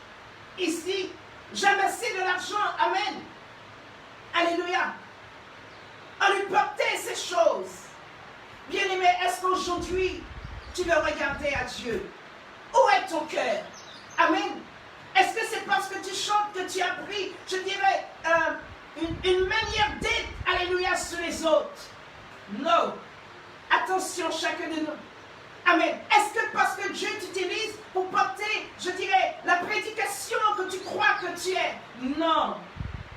[SPEAKER 4] ici, j'amassais de l'argent. Amen. Alléluia. On lui portait ces choses. Bien-aimé, est-ce qu'aujourd'hui, tu veux regarder à Dieu? Où est ton cœur? Amen. Est-ce que c'est parce que tu chantes que tu as pris, je dirais, une manière d'être, alléluia, sur les autres? Non. Attention, chacun de nous. Amen. Est-ce que parce que Dieu t'utilise pour porter, je dirais, la prédication que tu crois que tu es? Non.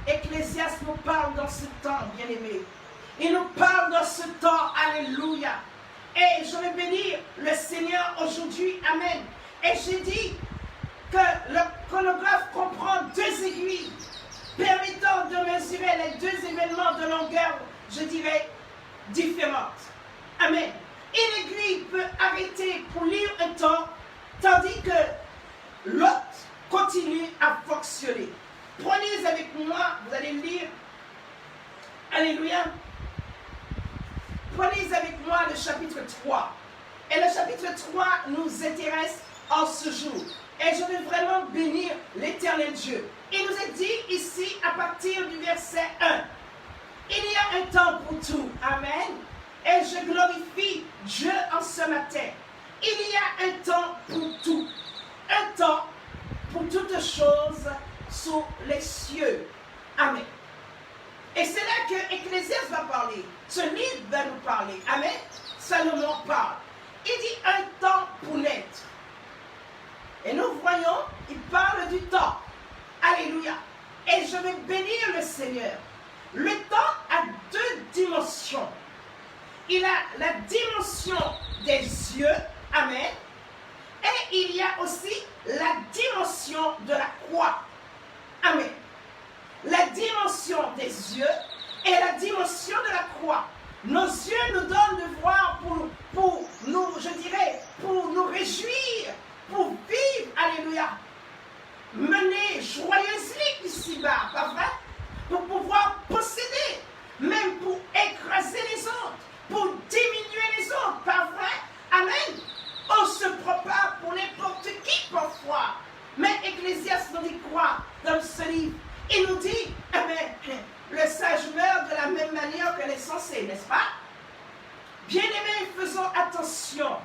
[SPEAKER 4] Ecclésiaste nous parle dans ce temps, bien-aimé. Il nous parle dans ce temps, alléluia. Et je vais bénir le Seigneur aujourd'hui, amen. Et j'ai dit que le chronographe comprend 2 aiguilles permettant de mesurer les 2 événements de longueur, je dirais, différentes. Amen. Une aiguille peut arrêter pour lire un temps, tandis que l'autre continue à fonctionner. Prenez avec moi, vous allez lire, alléluia, prenez avec moi le chapitre 3. Et le chapitre 3 nous intéresse en ce jour. Et je veux vraiment bénir l'Éternel Dieu. Il nous est dit ici, à partir du verset 1, il y a un temps pour tout. Amen. Et je glorifie Dieu en ce matin. Il y a un temps pour tout. Un temps pour toutes choses sous les cieux. Amen. Et c'est là que Ecclésiaste va parler. Ce livre va nous parler. Amen. Salomon parle. Il dit un temps pour naître. Et nous voyons, il parle du temps. Alléluia. Et je vais bénir le Seigneur. Le temps a deux dimensions. Il a la dimension des yeux. Amen. Et il y a aussi la dimension de la croix. Amen. La dimension des yeux et la dimension de la croix. Nos yeux nous donnent de voir pour nous, je dirais, pour nous réjouir, pour vivre, alléluia, mener joyeusement ici-bas, pas vrai? Pour pouvoir posséder, même pour écraser les autres, pour diminuer les autres, pas vrai? Amen. On se prépare pour n'importe qui parfois. Mais Ecclésiaste nous dit quoi dans ce livre? Il nous dit, amen, le sage meurt de la même manière que les sensés, n'est-ce pas? Bien-aimés, faisons attention.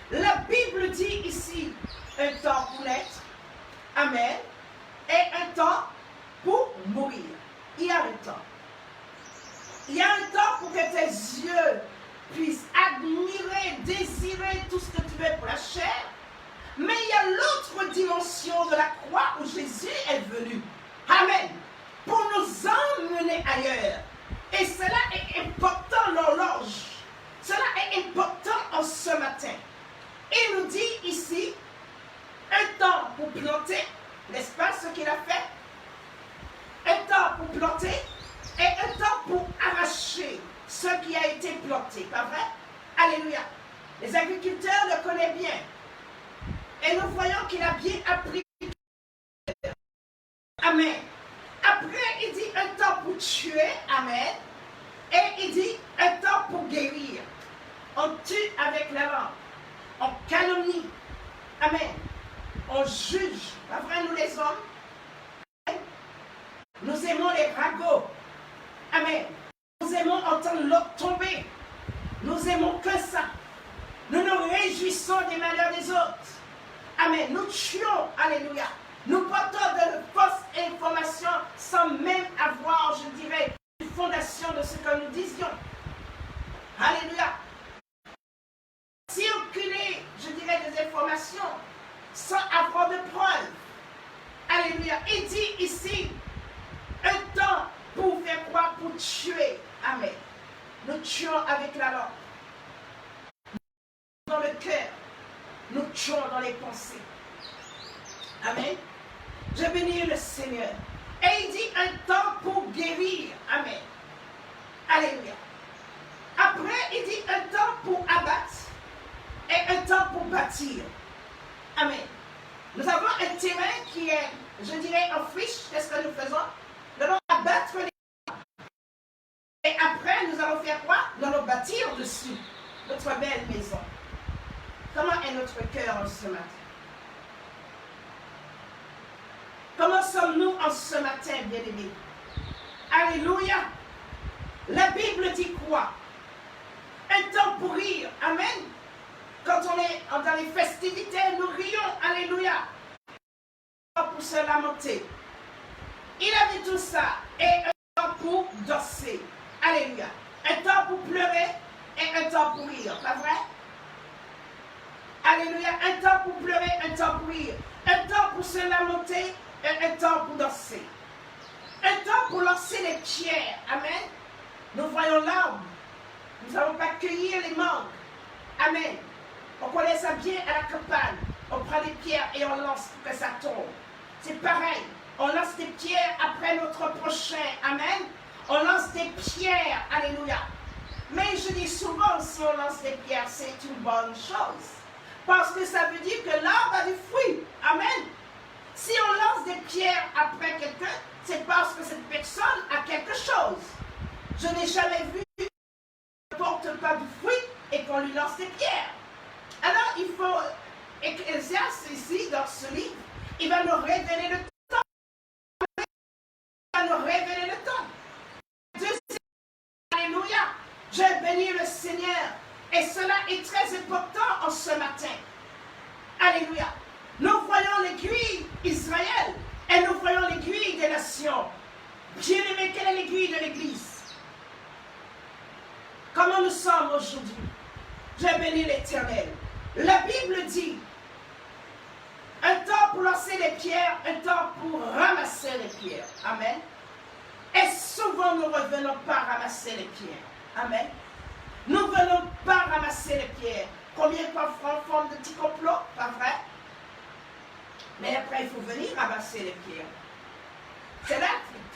[SPEAKER 4] La Bible dit ici, un temps pour naître, amen, et un temps pour mourir. Il y a un temps. Il y a un temps pour que tes yeux puissent admirer, désirer tout ce que tu veux pour la chair. Mais il y a l'autre dimension de la croix où Jésus est venu. Amen. Pour nous emmener ailleurs. Et cela est important, l'horloge. Cela est important en ce matin. Il nous dit ici, un temps pour planter, n'est-ce pas ce qu'il a fait? Un temps pour planter et un temps pour arracher ce qui a été planté, pas vrai? Alléluia. Les agriculteurs le connaissent bien. Et nous voyons qu'il a bien appris. Amen. Après, il dit un temps pour tuer. Amen. Et il dit un temps pour guérir. On tue avec la langue. On calomnie. Amen. On juge. Pas vrai, nous les hommes? Nous aimons les ragots. Amen. Nous aimons entendre l'autre tomber. Nous aimons que ça. Nous nous réjouissons des malheurs des autres. Amen. Nous tuons. Alléluia. Nous portons de fausses informations sans même avoir, je dirais, une fondation de ce que nous disions. Alléluia. Circuler, je dirais, des informations sans avoir de preuves. Alléluia. Il dit ici, un temps pour faire quoi? Pour tuer. Amen. Nous tuons avec la langue. Dans le cœur. Nous tuons dans les pensées. Amen. Je bénis le Seigneur. Et il dit un temps pour guérir. Amen. Alléluia. Après, il dit un temps pour abattre et un temps pour bâtir. Amen. Nous avons un terrain qui est, je dirais, en friche. Qu'est-ce que nous faisons? Nous allons abattre les... Et après, nous allons faire quoi? Nous allons bâtir dessus notre belle maison. Comment est notre cœur en ce matin? Comment sommes-nous en ce matin, bien-aimés? Alléluia. La Bible dit quoi? Un temps pour rire. Amen. Quand on est dans les festivités, nous rions. Alléluia. Pour se lamenter. Il a dit tout ça. Et un temps pour danser. Alléluia. Un temps pour pleurer et un temps pour rire. Pas vrai? Alléluia. Un temps pour pleurer, un temps pour rire. Un temps pour se lamenter et un temps pour danser. Un temps pour lancer les pierres. Amen. Nous voyons l'arbre. Nous n'allons pas cueillir les mangues. Amen. On connaît ça bien à la campagne. On prend des pierres et on lance pour que ça tombe. C'est pareil. On lance des pierres après notre prochain. Amen. On lance des pierres. Alléluia. Mais je dis souvent, si on lance des pierres, c'est une bonne chose. Parce que ça veut dire que l'arbre a du fruit. Amen. Si on lance des pierres après quelqu'un, c'est parce que cette personne a quelque chose. Je n'ai jamais vu qu'il ne porte pas de fruits et qu'on lui lance des pierres. Alors il faut, Ecclésiaste ici, dans ce livre, il va nous révéler le temps. Il va nous révéler le temps. Alléluia. Je bénis le Seigneur. Et cela est très important en ce matin. Alléluia. Nous voyons l'aiguille d'Israël et nous voyons l'aiguille des nations. Bien-aimé, quelle est l'aiguille de l'Église? Comment nous sommes aujourd'hui? Je bénis l'Éternel. La Bible dit, un temps pour lancer les pierres, un temps pour ramasser les pierres. Amen. Et souvent nous ne revenons pas ramasser les pierres. Amen. Nous ne venons pas ramasser les pierres. Combien parfois en forme de petits complots? Pas vrai? Mais après, il faut venir ramasser les pierres. C'est là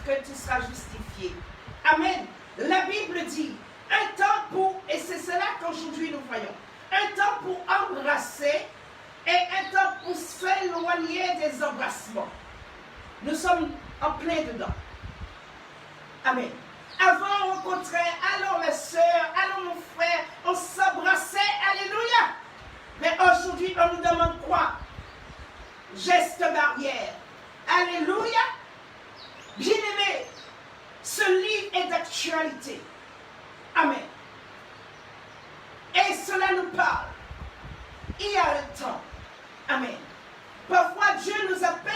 [SPEAKER 4] que tu seras justifié. Amen. La Bible dit, un temps pour, et c'est cela qu'aujourd'hui nous voyons, un temps pour embrasser et un temps pour s'éloigner des embrassements. Nous sommes en plein dedans. Amen. Avant, on rencontrait, allons ma soeur, allons mon frère, on s'embrassait, alléluia. Mais aujourd'hui, on nous demande quoi? Geste barrière. Alléluia. Bien-aimé, ce livre est d'actualité. Amen. Et cela nous parle. Il y a le temps. Amen. Parfois, Dieu nous appelle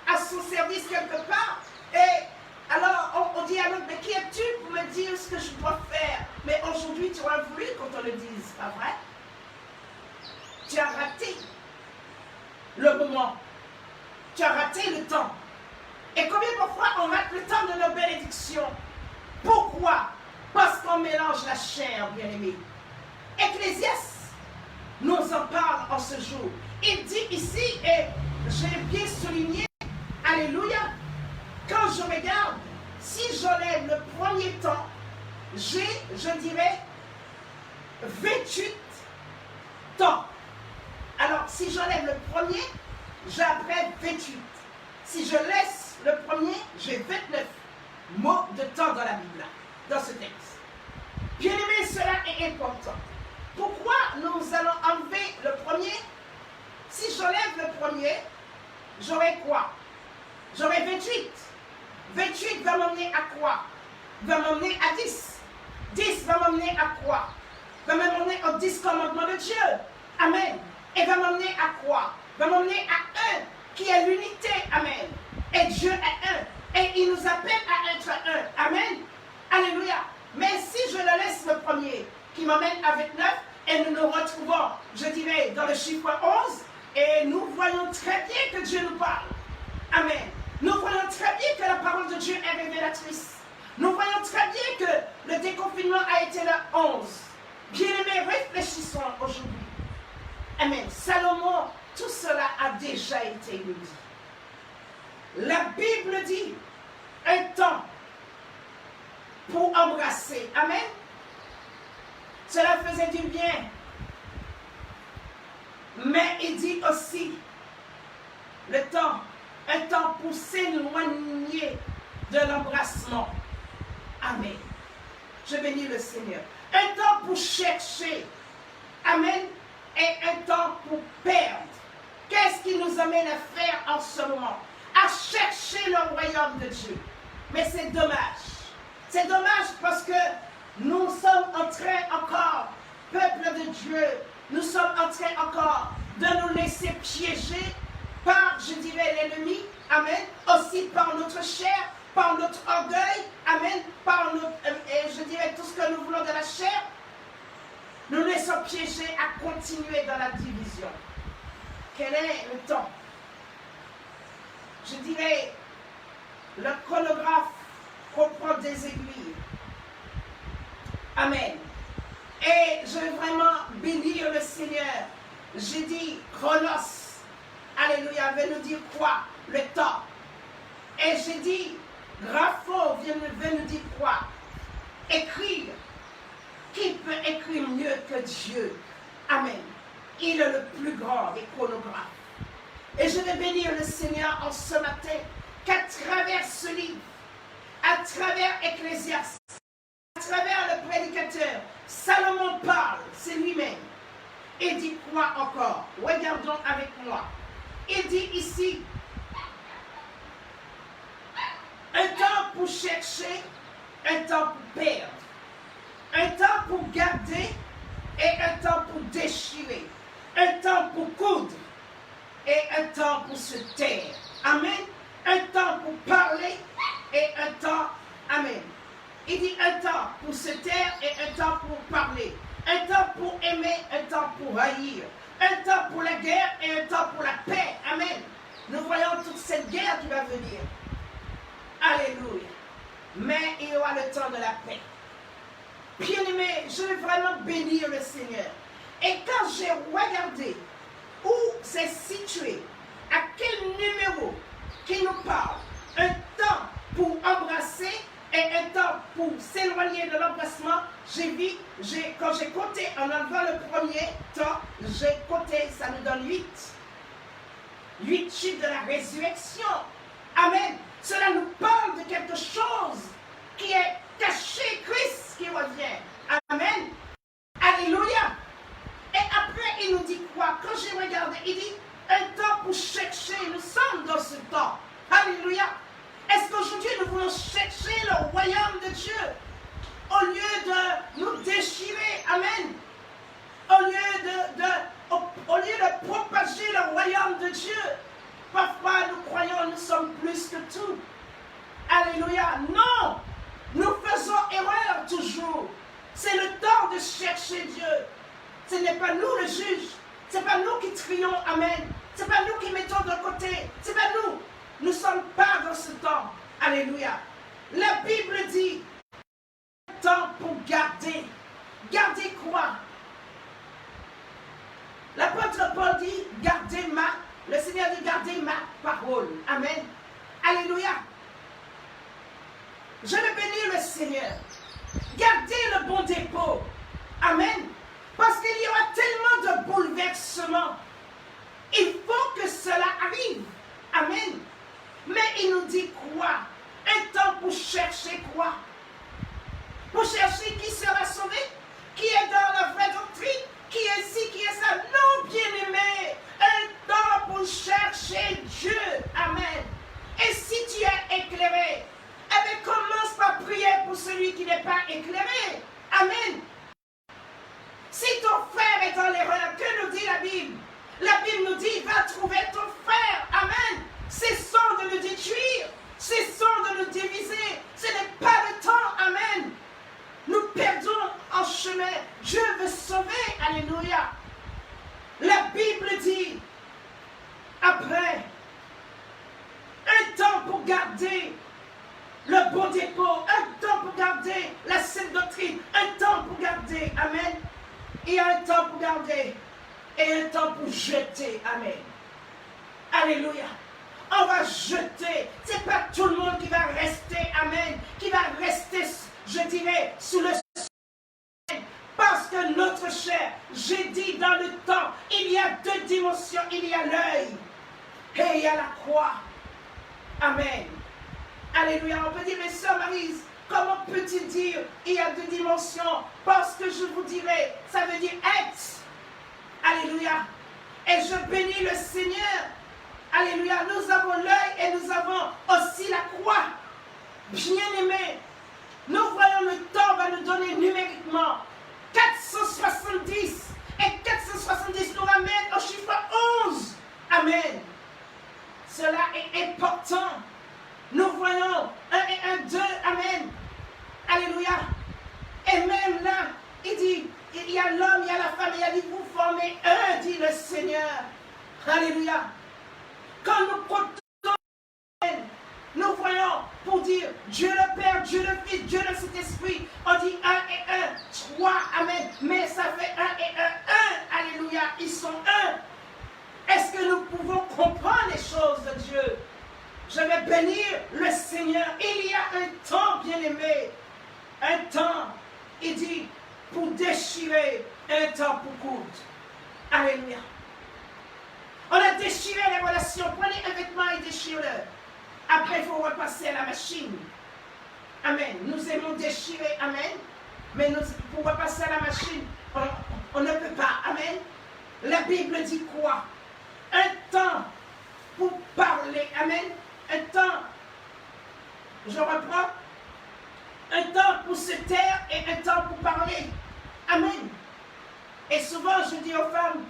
[SPEAKER 4] à son service quelque part. Et alors, on dit à l'autre, mais qui es-tu pour me dire ce que je dois faire? Mais aujourd'hui, tu aurais voulu qu'on te le dise, pas vrai? Tu as raté le moment. Tu as raté le temps. Et combien de fois on rate le temps de nos bénédictions? Pourquoi? Parce qu'on mélange la chair, bien-aimé. Ecclésiaste nous en parle en ce jour. Il dit ici, et j'ai bien souligné, alléluia, quand je regarde, si j'enlève le premier temps, j'ai, je dirais, 28 temps. Alors, si j'enlève le premier, j'ai après 28. Si je laisse le premier, j'ai 29 mots de temps dans la Bible, dans ce texte. Bien aimé, cela est important. Pourquoi nous allons enlever le premier? Si j'enlève le premier, j'aurai quoi? J'aurai 28. 28 va m'emmener à quoi? Va m'emmener à 10. 10 va m'emmener à quoi? Va m'emmener aux 10 commandements de Dieu. Amen. Et va m'emmener à quoi? Va m'emmener à 1, qui est l'unité. Amen. Et Dieu est 1. Et il nous appelle à être 1. Amen. Alléluia. Mais si je le laisse le premier, qui m'emmène à 29, et nous nous retrouvons, je dirais, dans le chiffre 11, et nous voyons très bien que Dieu nous parle. Amen. Nous voyons très bien que la parole de Dieu est révélatrice. Nous voyons très bien que le déconfinement a été le 11. Bien-aimés, réfléchissons aujourd'hui. Amen. Salomon, tout cela a déjà été dit. La Bible dit un temps pour embrasser. Amen. Cela faisait du bien. Mais il dit aussi le temps, un temps pour s'éloigner de l'embrassement. Amen. Je bénis le Seigneur. Un temps pour chercher. Amen. Et un temps pour perdre. Qu'est-ce qui nous amène à faire en ce moment? À chercher le royaume de Dieu. Mais c'est dommage. C'est dommage parce que nous sommes en train encore, peuple de Dieu, nous sommes en train encore de nous laisser piéger par, je dirais, l'ennemi. Amen. Aussi par notre chair, par notre orgueil. Amen. Par notre, je dirais, tout ce que nous voulons de la chair. Nous laissons piéger à continuer dans la division. Quel est le temps? Je dirais, le chronographe comprend des aiguilles. Amen. Et je veux vraiment bénir le Seigneur. J'ai dit chronos. Alléluia. Veut nous dire quoi? Le temps. Et j'ai dit grapho veut nous dire quoi? Écrire. Qui peut écrire mieux que Dieu? Amen. Il est le plus grand des chronographes. Et je vais bénir le Seigneur en ce matin, qu'à travers ce livre, à travers Ecclésiaste, à travers le prédicateur, Salomon parle, c'est lui-même. Et dit quoi encore? Regardons avec moi. Il dit ici, un temps pour chercher, un temps pour perdre, un temps pour garder et un temps pour déchirer, un temps pour coudre et un temps pour se taire. Amen. Un temps pour parler et un temps, amen. Il dit un temps pour se taire et un temps pour parler, un temps pour aimer, un temps pour haïr, un temps pour la guerre et un temps pour la paix. Amen. Nous voyons toute cette guerre qui va venir. Alléluia. Mais il y aura le temps de la paix. Bien-aimé, je veux vraiment bénir le Seigneur. Et quand j'ai regardé où c'est situé, à quel numéro qui nous parle, un temps pour embrasser et un temps pour s'éloigner de l'embrassement, quand j'ai compté en enlevant le premier temps, j'ai compté, ça nous donne 8. 8 chiffres de la résurrection. Amen. Cela nous parle de quelque chose qui est caché, Christ qui revient. Amen. Alléluia. Et après, il nous dit quoi? Quand j'ai regardé, il dit un temps pour chercher. Nous sommes dans ce temps. Alléluia. Est-ce qu'aujourd'hui, nous voulons chercher le royaume de Dieu au lieu de nous déchirer? Amen. Au lieu de propager le royaume de Dieu. Parfois, nous croyons nous sommes plus que tout. Alléluia. Non. Nous faisons erreur toujours. C'est le temps de chercher Dieu. Ce n'est pas nous le juge. Ce n'est pas nous qui trions. Amen. Ce n'est pas nous qui mettons de côté. Ce n'est pas nous. Nous ne sommes pas dans ce temps. Alléluia. La Bible dit temps pour garder. Garder quoi? L'apôtre Paul dit gardez le Seigneur dit gardez ma parole. Amen. Alléluia. Je vais bénir le Seigneur. Gardez le bon dépôt. Amen. Parce qu'il y aura tellement de bouleversements. Il faut que cela arrive. Amen. Mais il nous dit quoi? Un temps pour chercher quoi? Pour chercher qui sera sauvé? Qui est dans la vraie doctrine? Qui est ci, qui est ça? Non, bien-aimé. Un temps pour chercher Dieu. Amen. Et si tu es éclairé, eh bien, commence par prier pour celui qui n'est pas éclairé. Amen. Si ton frère est dans l'erreur, que nous dit la Bible? La Bible nous dit, va trouver ton frère. Amen. Cessons de le détruire. Cessons de le diviser. Ce n'est pas le temps. Amen. Nous perdons en chemin. Dieu veut sauver. Alléluia. La Bible dit, après, un temps pour garder le bon dépôt, un temps pour garder la sainte doctrine, un temps pour garder, amen. Il y a un temps pour garder et un temps pour jeter, amen. Alléluia. On va jeter. Ce n'est pas tout le monde qui va rester, amen, qui va rester, je dirais, sous le soleil. Parce que notre chair, j'ai dit dans le temps, il y a 2 dimensions, il y a l'œil et il y a la croix. Amen. Alléluia. On peut dire, mais sœur Maryse, comment peux-tu dire il y a 2 dimensions? Parce que je vous dirai, ça veut dire être. Alléluia. Et je bénis le Seigneur. Alléluia. Nous avons l'œil et nous avons aussi la croix. Bien-aimés, nous voyons le temps va nous donner numériquement 470. Et 470 nous ramène au chiffre 11. Amen. Cela est important. Nous voyons 1 et 1, 2. Amen. Alléluia. Et même là, il dit, il y a l'homme, il y a la femme, il a dit, vous formez un, dit le Seigneur. Alléluia. Quand nous comptons, nous voyons pour dire Dieu le Père, Dieu le Fils, Dieu le Saint-Esprit. On dit 1 et 1, 3, amen. Mais ça fait 1 et 1, 1. Alléluia. Ils sont 1. Est-ce que nous pouvons comprendre les choses de Dieu? Je vais bénir le Seigneur. Il y a un temps, bien-aimé. Un temps, il dit, pour déchirer, un temps pour coudre. Alléluia. On a déchiré les relations déchiration. Prenez un vêtement et déchirez-le. Après, il faut repasser à la machine. Amen. Nous aimons déchirer. Amen. Mais pour repasser à la machine, on ne peut pas. Amen. La Bible dit quoi? Un temps pour parler. Amen. Un temps, je reprends. Un temps pour se taire et un temps pour parler. Amen. Et souvent, je dis aux femmes,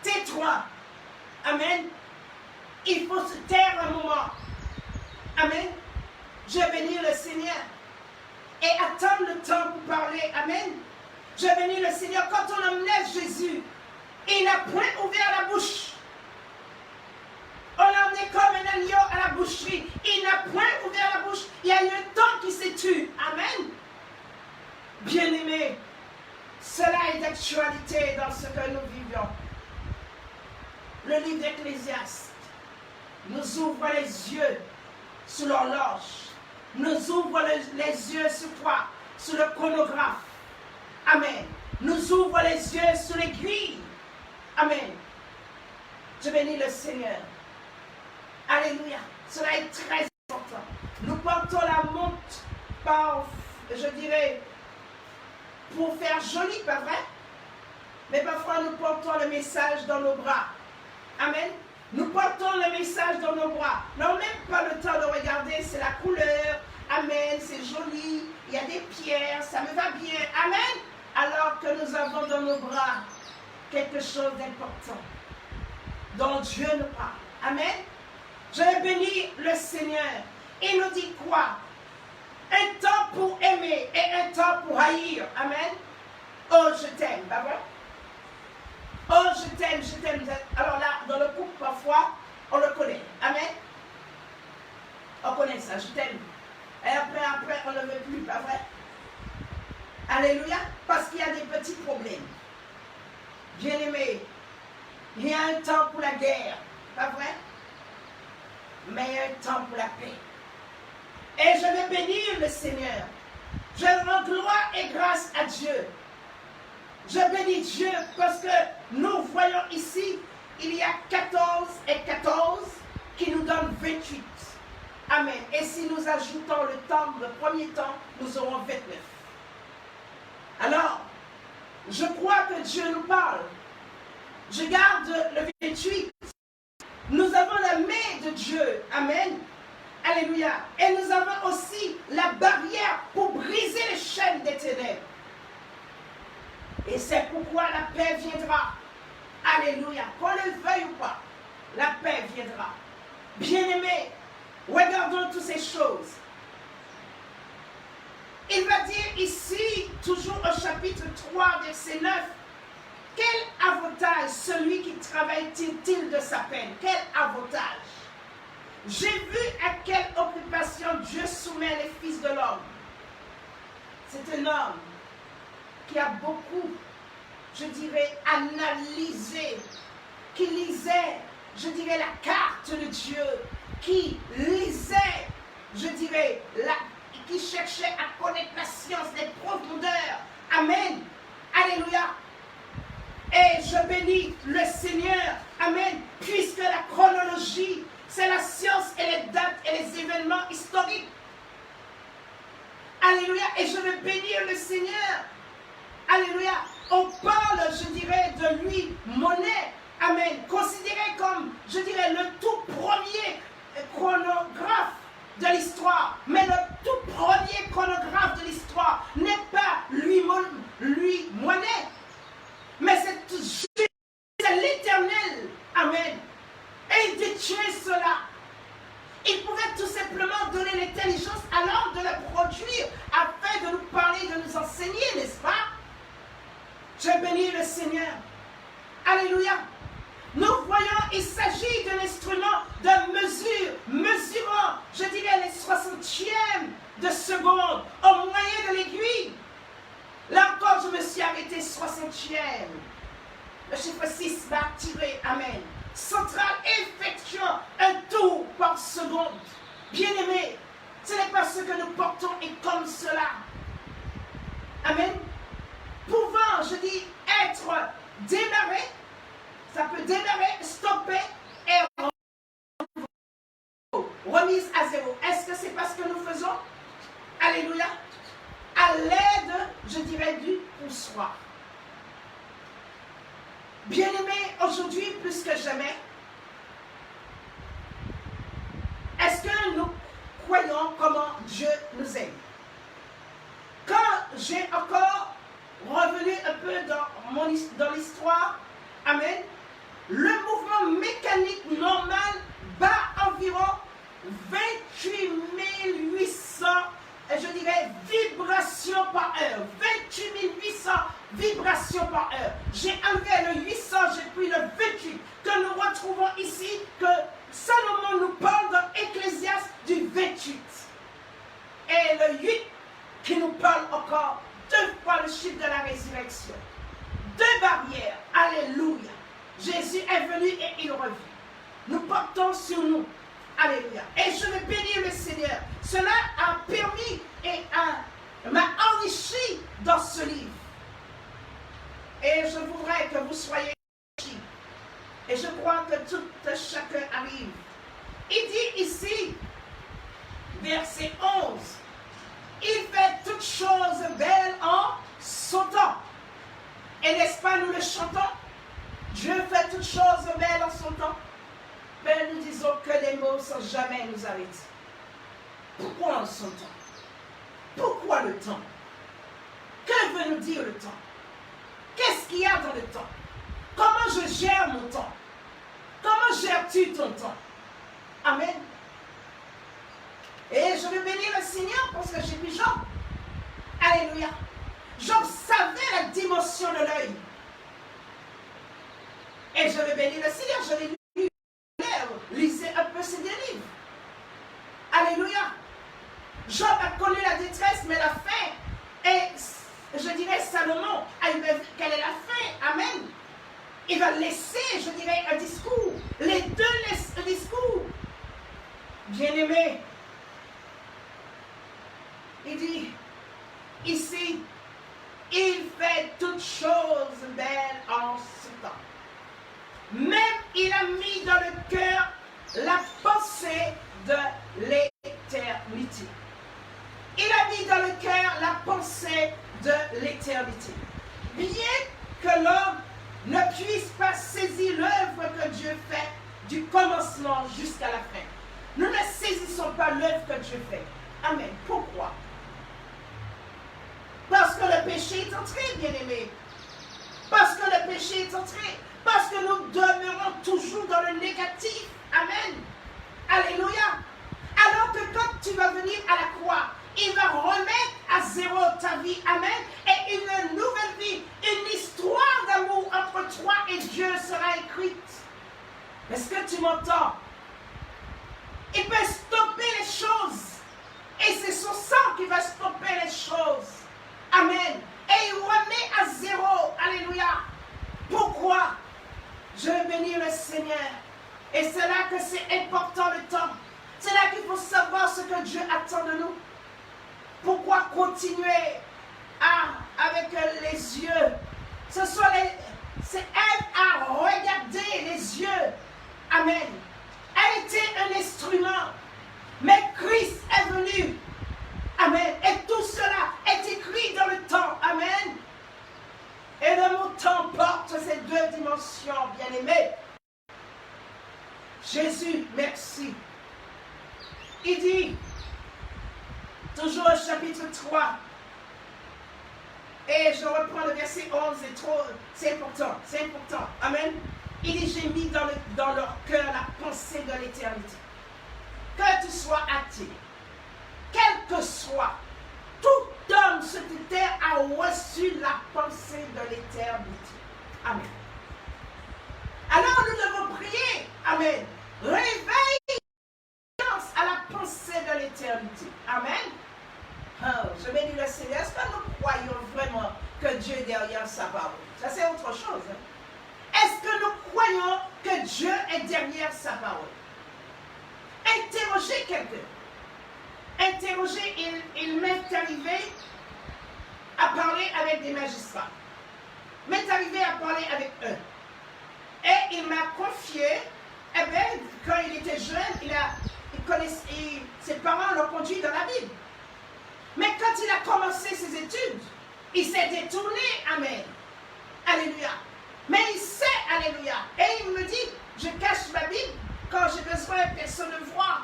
[SPEAKER 4] tais-toi. Amen. Il faut se taire un moment. Amen. Je vais bénir le Seigneur. Et attendre le temps pour parler. Amen. Je vais bénir le Seigneur. Quand on emmenait Jésus, il n'a point ouvert la bouche. On l'a emmené comme un agneau à la boucherie. Il n'a point ouvert la bouche. Il y a eu un temps qui s'est tué. Amen. Bien-aimés, cela est d'actualité dans ce que nous vivions. Le livre d'Ecclésiaste nous ouvre les yeux sur l'horloge. Nous ouvre les yeux sur quoi? Sur le chronographe. Amen. Nous ouvre les yeux sur l'aiguille. Amen. Je bénis le Seigneur. Alléluia. Cela est très important. Nous portons la montre par, je dirais, pour faire joli, pas vrai? Mais parfois nous portons le message dans nos bras. Amen. Nous portons le message dans nos bras. N'avons même pas le temps de regarder, c'est la couleur. Amen, c'est joli. Il y a des pierres, ça me va bien. Amen. Alors que nous avons dans nos bras quelque chose d'important dont Dieu nous parle. Amen. Je vais bénir le Seigneur. Il nous dit quoi? Un temps pour aimer et un temps pour haïr. Amen. Oh, je t'aime, pas vrai? Oh, je t'aime, je t'aime. Alors là, dans le couple, parfois, on le connaît. Amen. On connaît ça, je t'aime. Et après, on ne veut plus, pas vrai? Alléluia. Parce qu'il y a des petits problèmes. Bien-aimés, il y a un temps pour la guerre, pas vrai? Mais il y a un temps pour la paix. Et je vais bénir le Seigneur. Je rends gloire et grâce à Dieu. Je bénis Dieu parce que nous voyons ici, il y a 14 et 14 qui nous donnent 28. Amen. Et si nous ajoutons le temps, le premier temps, nous aurons 29. Alors, je crois que Dieu nous parle. Je garde le 28. Nous avons la main de Dieu. Amen. Alléluia. Et nous avons aussi la barrière pour briser les chaînes des ténèbres. Et c'est pourquoi la paix viendra. Alléluia. Qu'on le veuille ou pas, la paix viendra. Bien-aimés, regardons toutes ces choses. Il va dire ici, toujours au chapitre 3, verset 9, quel avantage celui qui travaille tire-t-il de sa peine? Quel avantage? J'ai vu à quelle occupation Dieu soumet les fils de l'homme. C'est un homme qui a beaucoup, je dirais, analysé, qui lisait, je dirais, la carte de Dieu, qui lisait, je dirais, qui cherchait à connaître la science des profondeurs. Amen. Alléluia. Et je bénis le Seigneur. Amen. Puisque la chronologie, c'est la science et les dates et les événements historiques. Alléluia. Et je veux bénir le Seigneur. Alléluia. On parle, je dirais, de lui, monnaie. Amen. Considéré comme, je dirais, le tout premier chronographe de l'histoire. Mais le tout premier chronographe de l'histoire n'est pas lui monnaie. Mais c'est l'Éternel. Amen. Et il détient cela. Il pourrait tout simplement donner l'intelligence à l'homme de le produire afin de nous parler, de nous enseigner, n'est-ce pas? Je bénis le Seigneur. Alléluia. Nous voyons, il s'agit d'un instrument de mesure, mesurant, je dirais, les 60e de seconde au moyen de l'aiguille. Là encore, je me suis arrêté 60e. Le chiffre 6 va tirer. Amen. Centrale effectuant un tour par seconde. Bien-aimés, ce n'est pas ce que nous portons et comme cela. Amen. Pouvant, je dis, être démarré, ça peut démarrer, stopper et Dieu nous aime. Quand j'ai encore revenu un peu dans l'histoire, amen, le mouvement mécanique normal bat environ 28 800, je dirais, vibrations par heure. 28 800 vibrations par heure. J'ai enlevé le 800, j'ai pris le 28 que nous retrouvons ici, que Salomon nous parle dans Ecclésiaste du 28. Et le 8 qui nous parle encore 2 fois le chiffre de la résurrection. 2 barrières. Alléluia. Jésus est venu et il revient. Nous portons sur nous. Alléluia. Et je vais bénir le Seigneur. Cela a permis et m'a enrichi dans ce livre. Et je voudrais que vous soyez enrichis. Et je crois que tout chacun arrive. Il dit ici, verset 11, il fait toutes choses belles en son temps. Et n'est-ce pas, nous le chantons? Dieu fait toutes choses belles en son temps. Mais nous disons que les mots sans jamais nous arrêter. Pourquoi en son temps? Pourquoi le temps? Que veut nous dire le temps? Qu'est-ce qu'il y a dans le temps? Comment je gère mon temps? Comment gères-tu ton temps? Amen. Et je veux bénir le Seigneur parce que j'ai vu Job. Alléluia. Job savait la dimension de l'œil. Et je veux bénir le Seigneur. Je l'ai lu. Lisez un peu ces deux livres. Alléluia. Job a connu la détresse, mais la fin. Et je dirais Salomon a eu quelle est la fin. Amen. Il va laisser, je dirais, un discours. Les deux laissent un discours. Bien-aimé. Il dit, ici, il fait toutes choses belles en ce temps. Même il a mis dans le cœur la pensée de l'éternité. Il a mis dans le cœur la pensée de l'éternité. Bien que l'homme ne puisse pas saisir l'œuvre que Dieu fait du commencement jusqu'à la fin. Nous ne saisissons pas l'œuvre que Dieu fait. Amen. Pourquoi? Parce que le péché est entré, bien-aimé. Parce que le péché est entré. Parce que nous demeurons toujours dans le négatif. Amen. Alléluia. Alors que quand tu vas venir à la croix, il va remettre à zéro ta vie. Amen. Et une nouvelle vie, une histoire d'amour entre toi et Dieu sera écrite. Est-ce que tu m'entends? Il peut stopper les choses. Et c'est son sang qui va stopper les choses. Amen. Et il remet à zéro. Alléluia. Pourquoi? Je veux bénir le Seigneur. Et c'est là que c'est important le temps. C'est là qu'il faut savoir ce que Dieu attend de nous. Pourquoi continuer avec les yeux? C'est elle à regarder les yeux. Amen. Elle était un instrument. Mais Christ est venu. Amen. Et tout cela est écrit dans le temps. Amen. Et le mot temps porte ces deux dimensions, bien-aimés. Jésus, merci. Il dit, toujours au chapitre 3, et je reprends le verset 11, c'est important. Amen. Il dit, j'ai mis dans leur cœur la pensée de l'éternité. Que tu sois athée, quel que soit, tout homme sur cette terre a reçu la pensée de l'éternité. Amen. Alors nous devons prier. Amen. Réveille à la pensée de l'éternité. Amen. Oh, je bénis le Seigneur. Est-ce que nous croyons vraiment que Dieu est derrière sa parole? Ça c'est autre chose. Hein? Est-ce que nous croyons que Dieu est derrière sa parole? Interrogez quelqu'un. Interrogez, il m'est arrivé à parler avec des magistrats. M'est arrivé à parler avec eux. Et il m'a confié, eh bien, quand il était jeune, ses parents l'ont conduit dans la Bible. Mais quand il a commencé ses études, il s'est détourné, amen. Alléluia. Mais il sait, alléluia. Et il me dit, je cache ma Bible quand j'ai besoin, personne ne voit.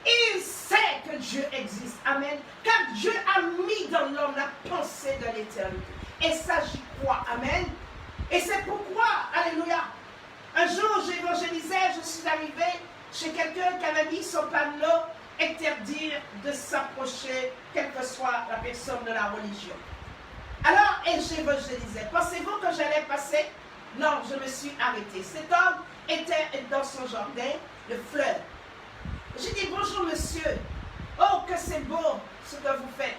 [SPEAKER 4] Il sait que Dieu existe. Amen. Car Dieu a mis dans l'homme la pensée de l'éternité. Et ça, j'y crois. Amen. Et c'est pourquoi, alléluia, un jour j'évangélisais, je suis arrivée chez quelqu'un qui avait mis son panneau interdire de s'approcher, quelle que soit la personne de la religion. Alors, et j'évangélisais. Pensez-vous que j'allais passer? Non, je me suis arrêtée. Cet homme était dans son jardin de fleurs. J'ai dit, bonjour monsieur. Oh, que c'est beau ce que vous faites.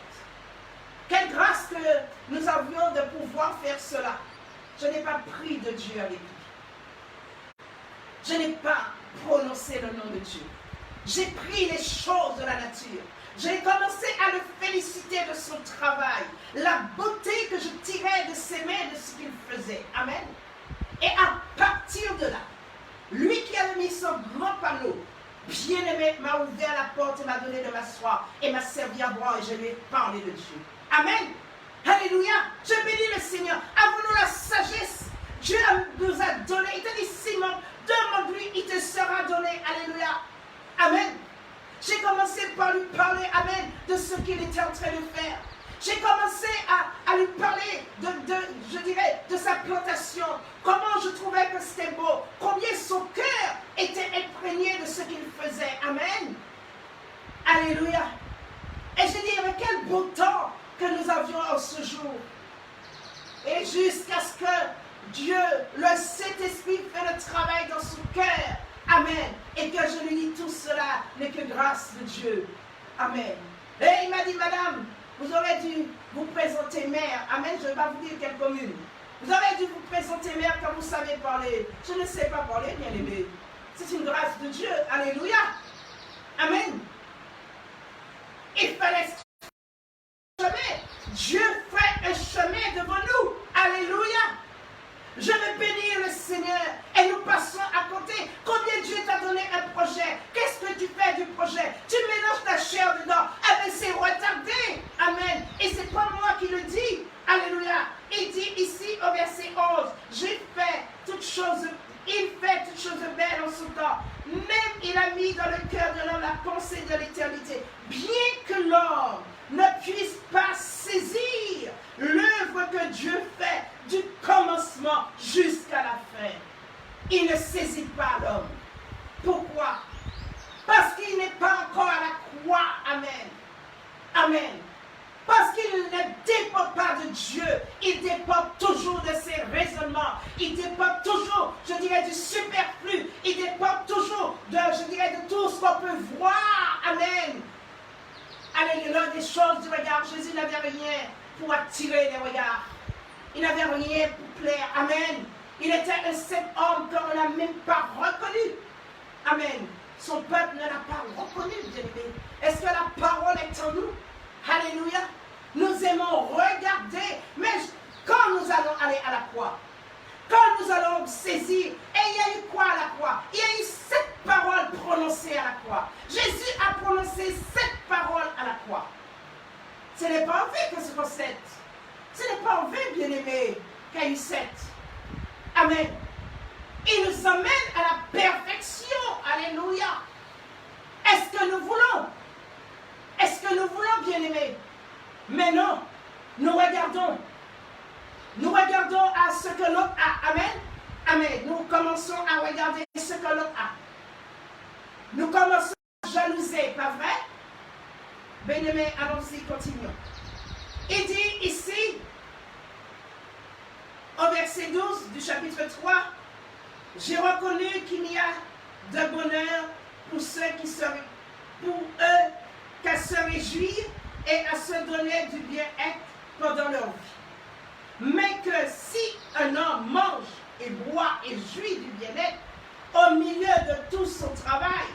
[SPEAKER 4] Quelle grâce que nous avions de pouvoir faire cela. Je n'ai pas pris de Dieu avec lui. Je n'ai pas prononcé le nom de Dieu. J'ai pris les choses de la nature. J'ai commencé à le féliciter de son travail, la beauté que je tirais de ses mains, de ce qu'il faisait. Amen. Et à partir de là, lui qui avait mis son grand panneau, bien-aimé, m'a ouvert la porte et m'a donné de m'asseoir et m'a servi à boire et je lui ai parlé de Dieu. Amen. Alléluia. Je bénis le Seigneur. Avons-nous la sagesse. Dieu nous a donné. Il t'a dit, Simon, demande-lui, il te sera donné. Alléluia. Amen. J'ai commencé par lui parler, amen, de ce qu'il était en train de faire. J'ai commencé à lui parler je dirais, de sa plantation. Comment je trouvais que c'était beau. Combien son cœur était imprégné de ce qu'il faisait. Amen. Alléluia. Et je dis, mais quel beau temps que nous avions en ce jour. Et jusqu'à ce que Dieu, le Saint-Esprit, fait le travail dans son cœur. Amen. Et que je lui dis tout cela n'est que grâce de Dieu. Amen. Et il m'a dit, madame, vous aurez dû vous présenter mère. Amen. Je ne vais pas vous dire quelle commune. Vous aurez dû vous présenter mère quand vous savez parler. Je ne sais pas parler, bien aimé. C'est une grâce de Dieu. Alléluia. Amen. Il fallait chemin. Dieu fait un chemin devant nous. Alléluia. Je veux bénir le Seigneur et nous passons à côté. Combien Dieu t'a donné un projet? Qu'est-ce que tu fais du projet? Tu mélanges ta chair dedans. Eh bien, c'est retardé. Amen. Et c'est pas moi qui le dis. Alléluia. Il dit ici au verset 11, j'ai fait toutes choses, il fait toutes choses belles en son temps. Même il a mis dans le cœur de l'homme la pensée de l'éternité. Bien que l'homme ne puisse pas saisir l'œuvre que Dieu fait du commencement jusqu'à la fin. Il ne saisit pas l'homme. Pourquoi? Parce qu'il n'est pas encore à la croix. Amen. Amen. Parce qu'il ne dépend pas de Dieu. Il dépend toujours de ses raisonnements. Il dépend toujours, je dirais, du superflu. Il dépend toujours de tout ce qu'on peut voir. Amen. Alléluia, des choses du regard. Jésus n'avait rien pour attirer les regards. Il n'avait rien pour plaire. Amen. Il était un saint homme qu'on n'a même pas reconnu. Amen. Son peuple ne l'a pas reconnu, bien-aimé. Est-ce que la parole est en nous? Alléluia. Nous aimons regarder. Mais quand nous allons aller à la croix, quand nous allons saisir, et il y a eu quoi à la croix? Il y a eu 7 paroles prononcées à la croix. Jésus a prononcé 7 paroles à la croix. Ce n'est pas en vain que ce sont 7. Ce n'est pas en vain, bien-aimé, qu'il y a eu 7. Amen. Il nous emmène à la perfection. Alléluia. Est-ce que nous voulons? Est-ce que nous voulons, bien-aimé? Mais non. Nous regardons à ce que l'autre a. Amen. Amen. Nous commençons à regarder ce que l'autre a. Nous commençons à jalouser, pas vrai? Bien-aimé, allons-y, continuons. Il dit ici, au verset 12 du chapitre 3, j'ai reconnu qu'il y a de bonheur pour ceux qui seraient, pour eux, qu'à se réjouir et à se donner du bien-être pendant leur vie. Mais que si un homme mange et boit et jouit du bien-être au milieu de tout son travail,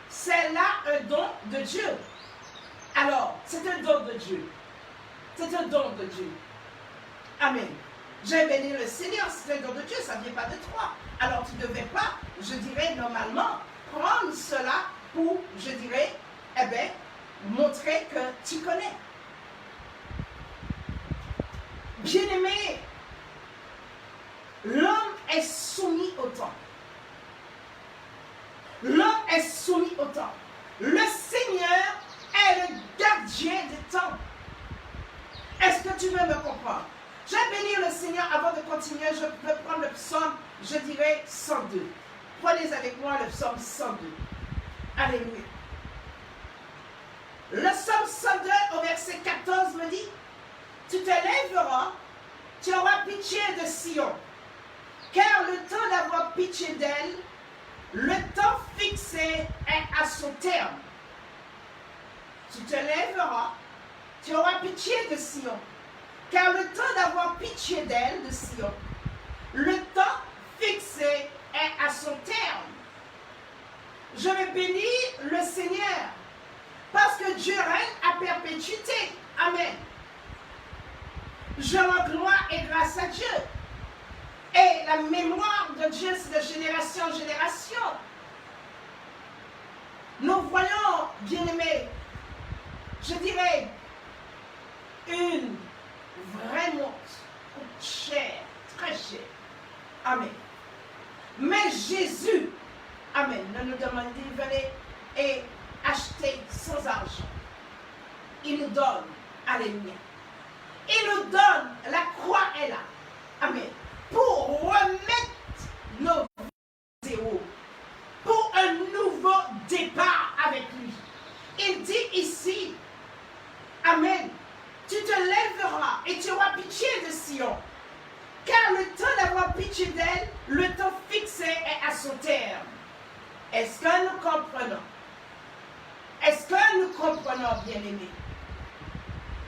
[SPEAKER 4] c'est là un don de Dieu. Alors, c'est un don de Dieu. C'est un don de Dieu. Amen. J'ai béni le Seigneur, c'est un don de Dieu, ça ne vient pas de toi. Alors, tu ne devais pas, je dirais, normalement, prendre cela pour, je dirais, eh bien, montrer que tu connais. Bien-aimé, l'homme est soumis au temps. L'homme est soumis au temps. Le Seigneur que tu veux me comprendre? Je vais bénir le Seigneur avant de continuer. Je peux prendre le psaume, je dirais 102. Prenez avec moi le psaume 102. Alléluia. Le psaume 102 au verset 14 me dit, tu te lèveras, tu auras pitié de Sion, car le temps d'avoir pitié d'elle, le temps fixé est à son terme. Tu te lèveras, tu auras pitié de Sion, car le temps d'avoir pitié d'elle, de Sion, le temps fixé est à son terme. Je vais bénir le Seigneur, parce que Dieu règne à perpétuité. Amen. Je rends gloire et grâce à Dieu. Et la mémoire de Dieu, c'est de génération en génération. Nous voyons, bien-aimés, je dirais, une vraie montre, chère, très chère. Amen. Mais Jésus, amen, ne nous demande de venir et acheter sans argent. Il nous donne, alléluia. Il nous donne, la croix est là. Amen. Pour remettre nos zéros. Pour un nouveau départ avec lui. Il dit ici, amen, tu te lèveras et tu auras pitié de Sion. Car le temps d'avoir pitié d'elle, le temps fixé est à son terme. Est-ce que nous comprenons? Est-ce que nous comprenons, bien-aimés?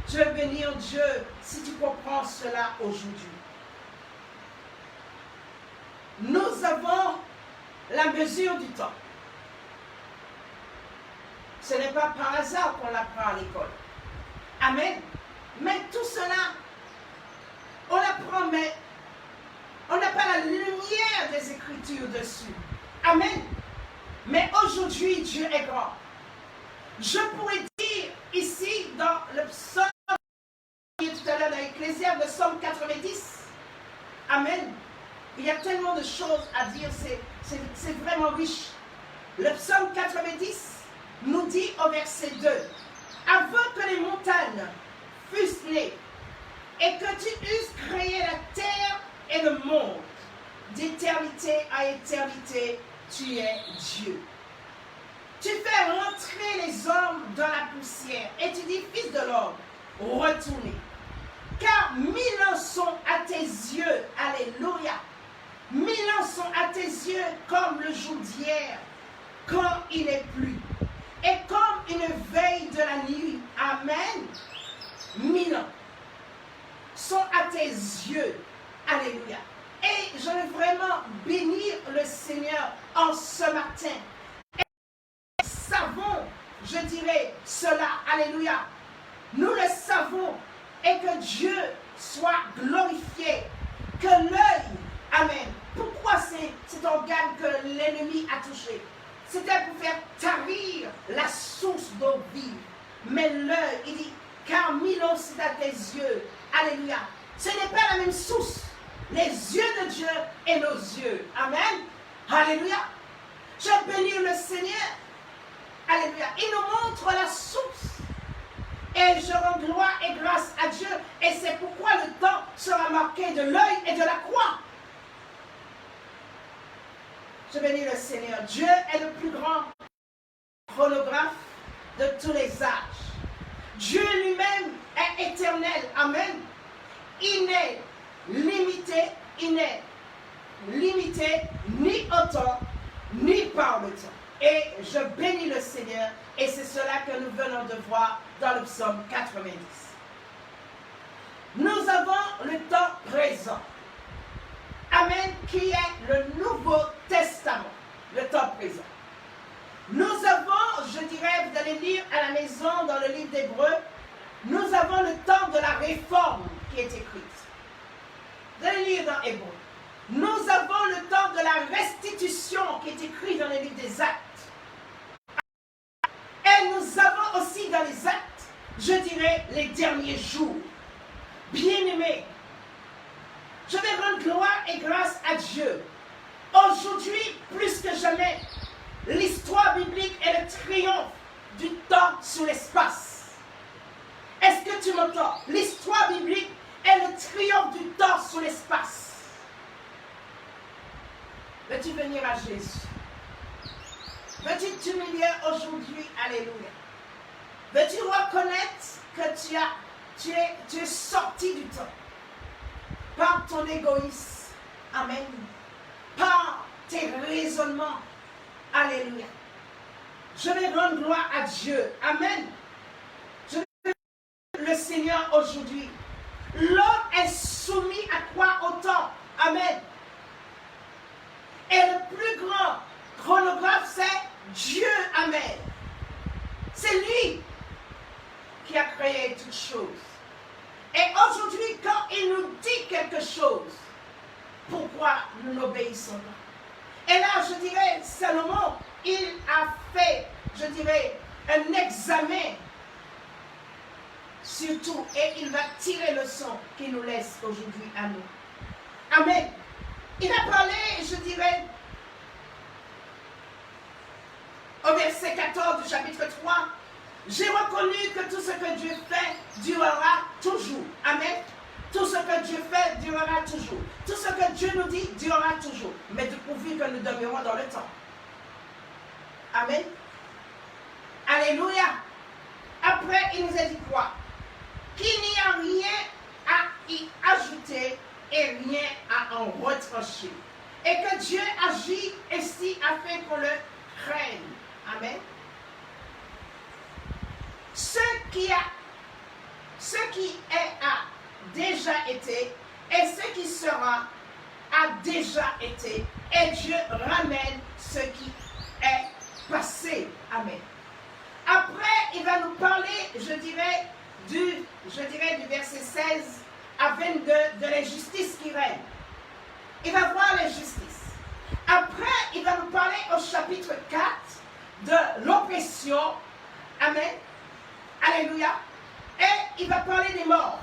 [SPEAKER 4] Je veux bénir Dieu si tu comprends cela aujourd'hui. Nous avons la mesure du temps. Ce n'est pas par hasard qu'on l'apprend à l'école. Amen. Mais tout cela, on l'apprend, mais on n'a pas la lumière des Écritures dessus. Amen. Mais aujourd'hui, Dieu est grand. Je pourrais dire ici dans le psaume, tout à l'heure dans l'Ecclésiaste, le psaume 90. Amen. Il y a tellement de choses à dire, c'est vraiment riche. Le psaume 90 nous dit au verset 2, avant que les montagnes fussent nées et que tu eusses créé la terre et le monde, d'éternité à éternité, tu es Dieu. Tu fais rentrer les hommes dans la poussière et tu dis, fils de l'homme, retournez. Car 1000 ans sont à tes yeux, alléluia. 1000 ans sont à tes yeux comme le jour d'hier, quand il est plu, et comme une veille de la nuit. Amen. 1000 ans sont à tes yeux. Alléluia. Et je veux vraiment bénir le Seigneur en ce matin. Et nous savons, je dirais cela. Alléluia. Nous le savons. Et que Dieu soit glorifié. Que l'œil, amen. Pourquoi cet organe que l'ennemi a touché? C'était pour faire tarir la source d'eau vive. Mais l'œil, il dit, car 1000 ans c'est à tes yeux. Alléluia. Ce n'est pas la même source. Les yeux de Dieu et nos yeux. Amen. Alléluia. Je bénis le Seigneur. Alléluia. Il nous montre la source. Et je rends gloire et grâce à Dieu. Et c'est pourquoi le temps sera marqué de l'œil et de la croix. Je bénis le Seigneur. Dieu est le plus grand chronographe de tous les âges. Dieu lui-même est éternel. Amen. Il n'est limité, ni au temps, ni par le temps. Et je bénis le Seigneur. Et c'est cela que nous venons de voir dans le psaume 90. Nous avons le temps présent. Amen, qui est le Nouveau Testament, le temps présent. Nous avons, je dirais, vous allez lire à la maison dans le livre d'Hébreux, nous avons le temps de la réforme qui est écrite. Vous allez lire dans Hébreux. Nous avons le temps de la restitution qui est écrit dans le livre des Actes. Et nous avons aussi dans les Actes, je dirais, les derniers jours. Bien-aimés, je vais rendre gloire et grâce à Dieu. Aujourd'hui, plus que jamais, l'histoire biblique est le triomphe du temps sur l'espace. Est-ce que que tu m'entends, l'histoire biblique est le triomphe du temps sur l'espace. Veux-tu venir à Jésus? Veux-tu t'humilier aujourd'hui? Alléluia. Veux-tu reconnaître que tu es sorti du temps par ton égoïsme? Amen. Par tes raisonnements. Alléluia. Je vais rendre gloire à Dieu. Amen. Je vais le Seigneur aujourd'hui. L'homme est soumis à quoi au temps? Amen. Et le plus grand chronographe, c'est Dieu. Amen. C'est lui qui a créé toutes choses. Et aujourd'hui, quand il nous dit quelque chose, pourquoi nous n'obéissons pas? Et là, je dirais, Salomon, il a fait, je dirais, un examen sur tout. Et il va tirer le son qu'il nous laisse aujourd'hui à nous. Amen. Il a parlé, je dirais, au verset 14 du chapitre 3, j'ai reconnu que tout ce que Dieu fait durera toujours. Amen. Tout ce que Dieu fait durera toujours. Tout ce que Dieu nous dit durera toujours. Mais pourvu que nous demeurons dans le temps. Amen. Alléluia. Après, il nous a dit quoi? Qu'il n'y a rien à y ajouter et rien à en retrancher. Et que Dieu agit ainsi afin qu'on le craigne. Amen. Ce qui est a déjà été et ce qui sera a déjà été. Et Dieu ramène ce qui est passé. Amen. Après, il va nous parler, je dirais, du verset 16 à 22 de la justice qui règne. Il va voir la justice. Après, il va nous parler au chapitre 4 de l'oppression. Amen. Alléluia. Et il va parler des morts.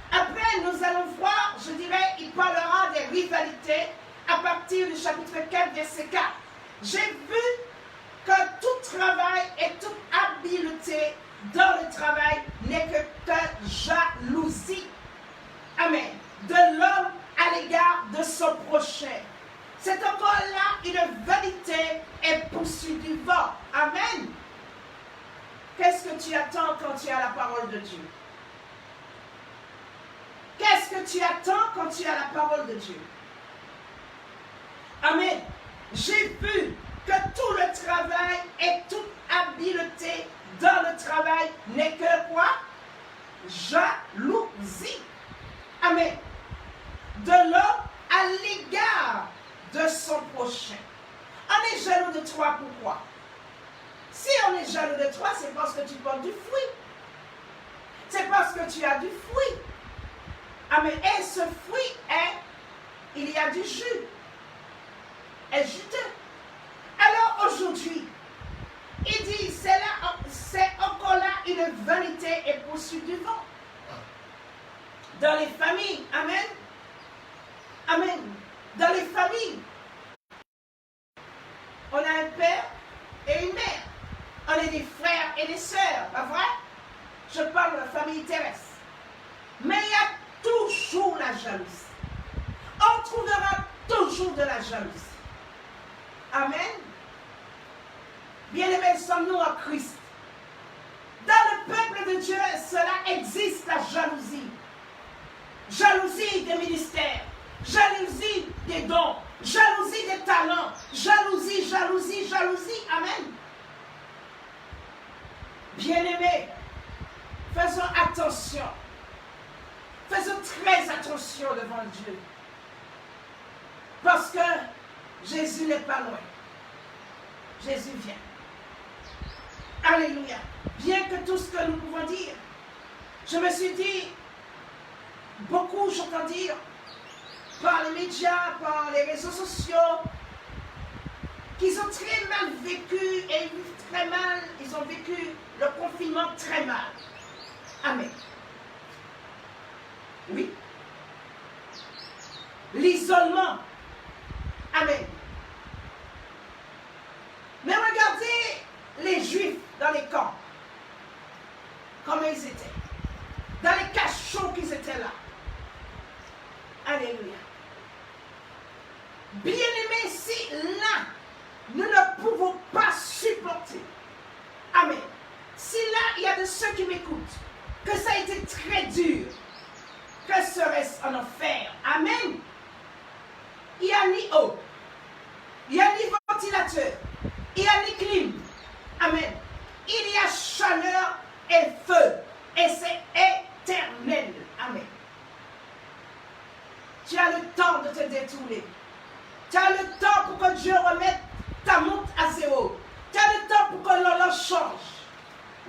[SPEAKER 4] Après, nous allons voir, je dirais, il parlera des rivalités à partir du chapitre 4, verset 4. J'ai vu que tout travail et toute habileté dans le travail n'est que jalousie. Amen. De l'homme à l'égard de son prochain. C'est encore là une vanité et poursuite du vent. Amen. Qu'est-ce que tu attends quand tu as la parole de Dieu? Qu'est-ce que tu attends quand tu as la parole de Dieu? Amen. J'ai vu que tout le travail et toute habileté dans le travail n'est que quoi? Jalousie. Amen. De l'homme à l'égard de son prochain. On est jaloux de toi, pourquoi? Si on est jaloux de toi, c'est parce que tu portes du fruit. C'est parce que tu as du fruit. Amen. Et ce fruit il y a du jus. Est juteux. Alors aujourd'hui, il dit, c'est encore là une vanité et poursuite du vent. Dans les familles, amen. Amen. Dans les familles, on a un père et une mère. On est des frères et des sœurs, pas vrai? Je parle de la famille terrestre. Mais il y a toujours la jalousie. On trouvera toujours de la jalousie. Amen. Bien-aimés, sommes-nous en Christ. Dans le peuple de Dieu, cela existe, la jalousie. Jalousie des ministères. Jalousie des dons. Jalousie des talents. Jalousie, jalousie, jalousie. Amen. Bien-aimés, faisons attention. Faisons très attention devant Dieu. Parce que Jésus n'est pas loin. Jésus vient. Alléluia. Bien que tout ce que nous pouvons dire, je me suis dit, beaucoup j'entends dire, par les médias, par les réseaux sociaux, qu'ils ont très mal vécu et ils vivent très mal, ils ont vécu le confinement très mal. Amen. Oui. L'isolement. Amen. Mais regardez les Juifs dans les camps. Comment ils étaient.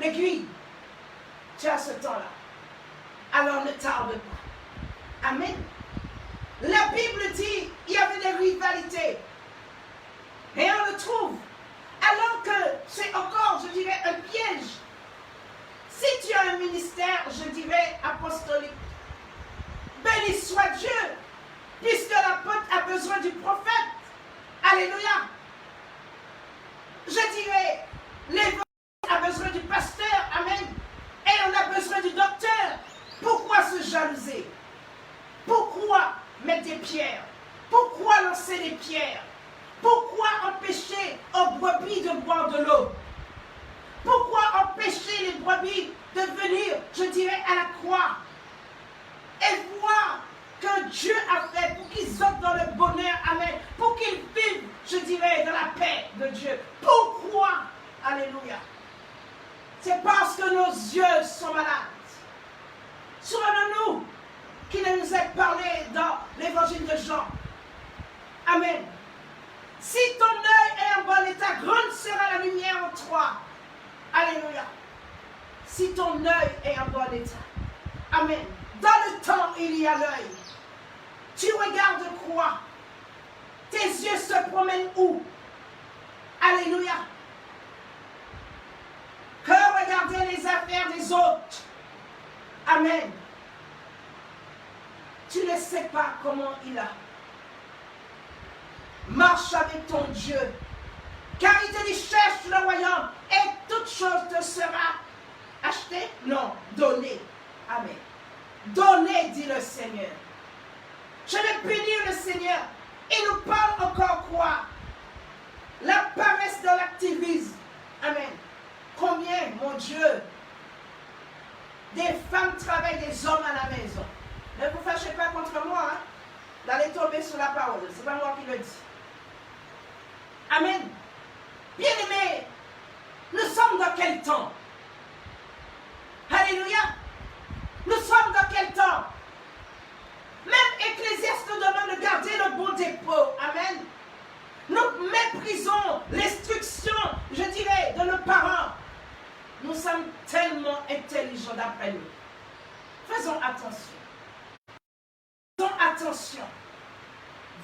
[SPEAKER 4] aiguille, tu as ce temps-là. Alors ne tarde pas. Amen. La Bible dit il y avait des rivalités. Et on le trouve. Alors que c'est encore, je dirais, un piège. Si tu as un ministère, je dirais, apostolique, béni soit Dieu, puisque l'apôtre a besoin du prophète. Alléluia. Je dirais, l'évangile a besoin du pasteur. Amen. Et on a besoin du docteur. Pourquoi se jalouser? Pourquoi mettre des pierres? Pourquoi lancer des pierres? Pourquoi empêcher aux brebis de boire de l'eau? Pourquoi empêcher les brebis de venir, je dirais, à la croix et voir que Dieu a fait pour qu'ils entrent dans le bonheur, amen, pour qu'ils vivent, je dirais, dans la paix de Dieu. Pourquoi? Alléluia. C'est parce que nos yeux sont malades. Souvenons-nous qu'il nous est parlé dans l'évangile de Jean. Amen. Si ton œil est en bon état, grande sera la lumière en toi. Alléluia. Si ton œil est en bon état. Amen. Dans le temps, il y a l'œil. Tu regardes quoi? Tes yeux se promènent où? Alléluia. Que regarder les affaires des autres. Amen. Tu ne sais pas comment il a. Marche avec ton Dieu. Car il te dit, cherche le royaume et toute chose te sera achetée. Non, donnée. Amen. Donnée, dit le Seigneur. Je vais bénir le Seigneur. Il nous parle encore quoi? La paresse de l'activisme. Amen. Combien, mon Dieu, des femmes travaillent des hommes à la maison. Ne vous fâchez pas contre moi, hein, d'aller tomber sur la parole. Ce n'est pas moi qui le dis. Amen. Bien-aimés, nous sommes dans quel temps? Alléluia. Nous sommes dans quel temps? Même Ecclésiaste nous demande de garder le bon dépôt. Amen. Nous méprisons l'instruction, je dirais, de nos parents. Nous sommes tellement intelligents d'après nous. Faisons attention. Faisons attention.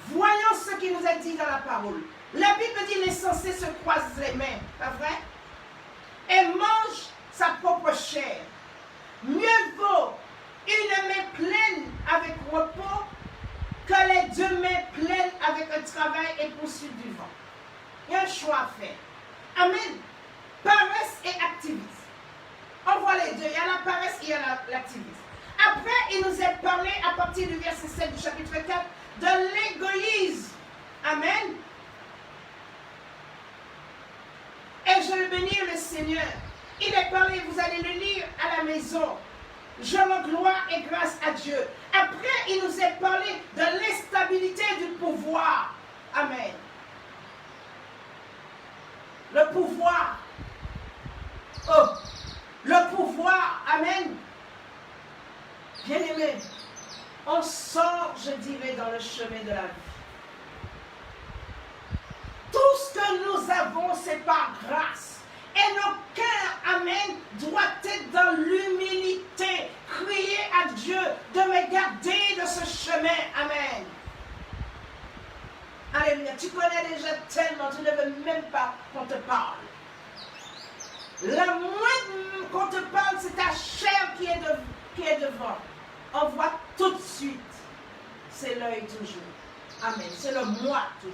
[SPEAKER 4] Voyons ce qui nous est dit dans la parole. La Bible dit l'insensé se croise les mains, pas vrai? Et mange sa propre chair. Mieux vaut une main pleine avec repos que les deux mains pleines avec un travail et poursuite du vent. Il y a un choix à faire. Amen. Paresse et activisme. On voit les deux. Il y a la paresse et il y a l'activisme. Après, il nous est parlé à partir du verset 7 du chapitre 4 de l'égoïsme. Amen. Et je vais bénir le Seigneur. Il est parlé, vous allez le lire à la maison. Je rends gloire et grâce à Dieu. Après, il nous est parlé de l'instabilité du pouvoir. Amen. Le pouvoir. Oh, le pouvoir. Amen. Bien-aimé, on sort, je dirais, dans le chemin de la vie. Tout ce que nous avons, c'est par grâce. Et nos cœurs, amen, doivent être dans l'humilité. Crier à Dieu de me garder de ce chemin. Amen. Alléluia. Tu connais déjà tellement, tu ne veux même pas qu'on te parle. La moindre qu'on te parle, c'est ta chair qui est devant. On voit tout de suite. C'est l'œil toujours. Amen. C'est le moi toujours.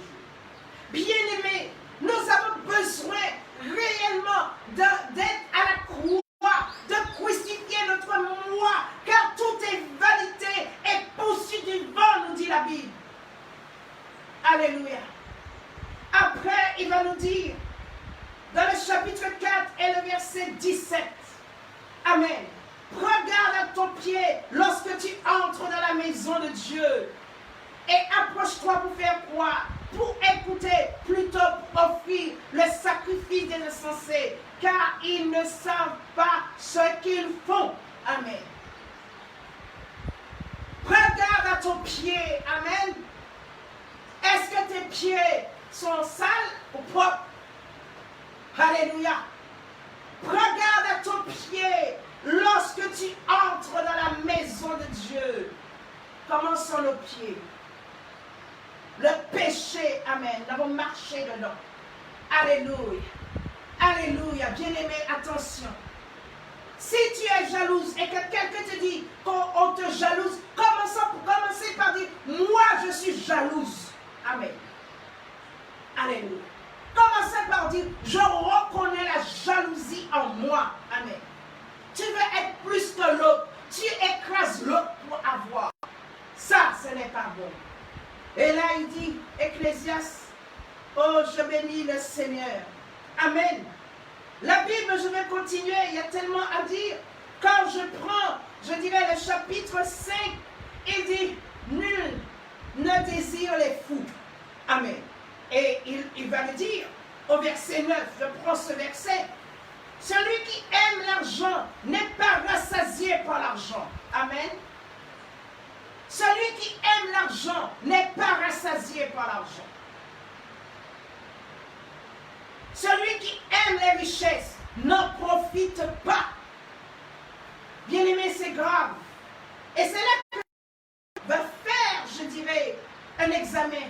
[SPEAKER 4] Bien-aimés, nous avons besoin réellement d'être à la croix, de crucifier notre moi, car toute est vanité et poursuite du vent, nous dit la Bible. Alléluia. Après, il va nous dire, dans le chapitre 4 et le verset 17, Amen. Regarde à ton pied lorsque tu entres dans la maison de Dieu et approche-toi pour faire quoi? Pour écouter, plutôt pour offrir le sacrifice des insensés, car ils ne savent pas ce qu'ils font. Amen. Regarde à ton pied. Amen. Est-ce que tes pieds sont sales ou propres? Alléluia. Prends garde à ton pied lorsque tu entres dans la maison de Dieu. Commençons nos pieds. Le péché, amen. Nous avons marché dedans. Alléluia. Alléluia. Bien-aimé, attention. Si tu es jalouse et que quelqu'un te dit qu'on te jalouse, commencez par dire, moi je suis jalouse. Amen. Alléluia. Commencez par dire, je reconnais la jalousie en moi. Amen. Tu veux être plus que l'autre. Tu écrases l'autre pour avoir. Ça, ce n'est pas bon. Et là, il dit, Ecclésiaste, oh, je bénis le Seigneur. Amen. La Bible, je vais continuer, il y a tellement à dire. Quand je prends, je dirais le chapitre 5, il dit, nul ne désire les fous. Amen. Et il va le dire au verset 9, je prends ce verset. Celui qui aime l'argent n'est pas rassasié par l'argent. Amen. Celui qui aime l'argent n'est pas rassasié par l'argent. Celui qui aime les richesses n'en profite pas. Bien-aimé, c'est grave. Et c'est là que va faire, je dirais, un examen.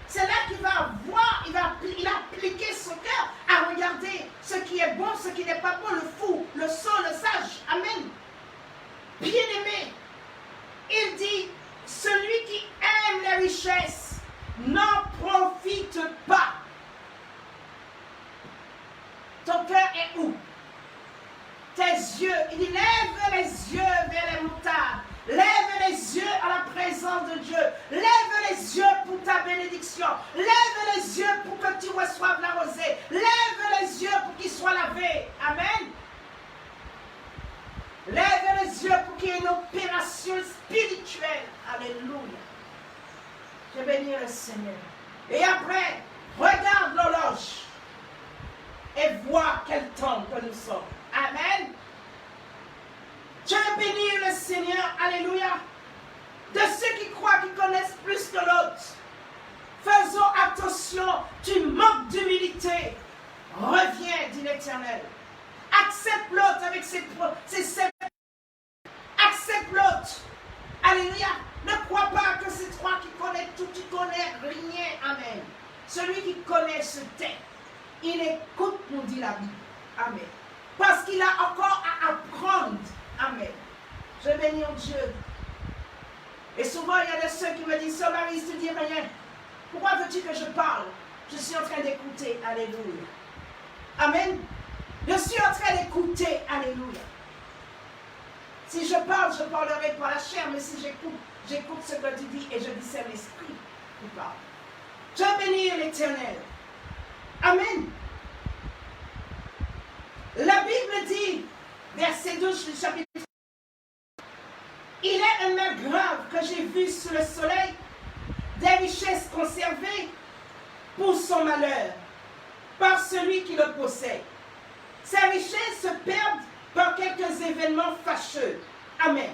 [SPEAKER 4] C'est là qu'il va voir, il a appliqué son cœur à regarder ce qui est bon, ce qui n'est pas bon, le fou, le sot, le sage. Amen. Bien-aimé, il dit, celui qui aime les richesses n'en profite pas. Ton cœur est où? Tes yeux. Il dit, lève les yeux vers les montagnes. Lève les yeux à la présence de Dieu. Lève les yeux pour ta bénédiction. Lève les yeux pour que tu reçoives la rosée. Lève les yeux pour qu'ils soient lavés. Amen. Lève les yeux pour qu'il y ait une opération spirituelle. Alléluia. Je bénis le Seigneur. Et après, regarde l'horloge et vois quel temps que nous sommes. Amen. Je bénis le Seigneur. Alléluia. De ceux qui croient qu'ils connaissent plus que l'autre. Faisons attention. Tu manques d'humilité. Reviens, dit l'Éternel. Accepte l'autre avec ses accepte l'autre. Alléluia. Ne crois pas que c'est toi qui connais tout, tu connais rien. Amen. Celui qui connaît se tait. Il écoute, nous dit la Bible. Amen. Parce qu'il a encore à apprendre. Amen. Je bénis Dieu. Et souvent, il y a de ceux qui me disent, Sœur Marie, ne te dis rien. Pourquoi veux-tu que je parle? Je suis en train d'écouter. Alléluia. Amen. Je suis en train d'écouter. Alléluia. Si je parle, je parlerai par la chair, mais si j'écoute ce que tu dis et je discerne l'esprit qui parle. Je bénis l'Éternel. Amen. La Bible dit, verset 12 du chapitre, il est un mal grave que j'ai vu sous le soleil, des richesses conservées pour son malheur, par celui qui le possède. Ces richesses se perdent par quelques événements fâcheux. Amen.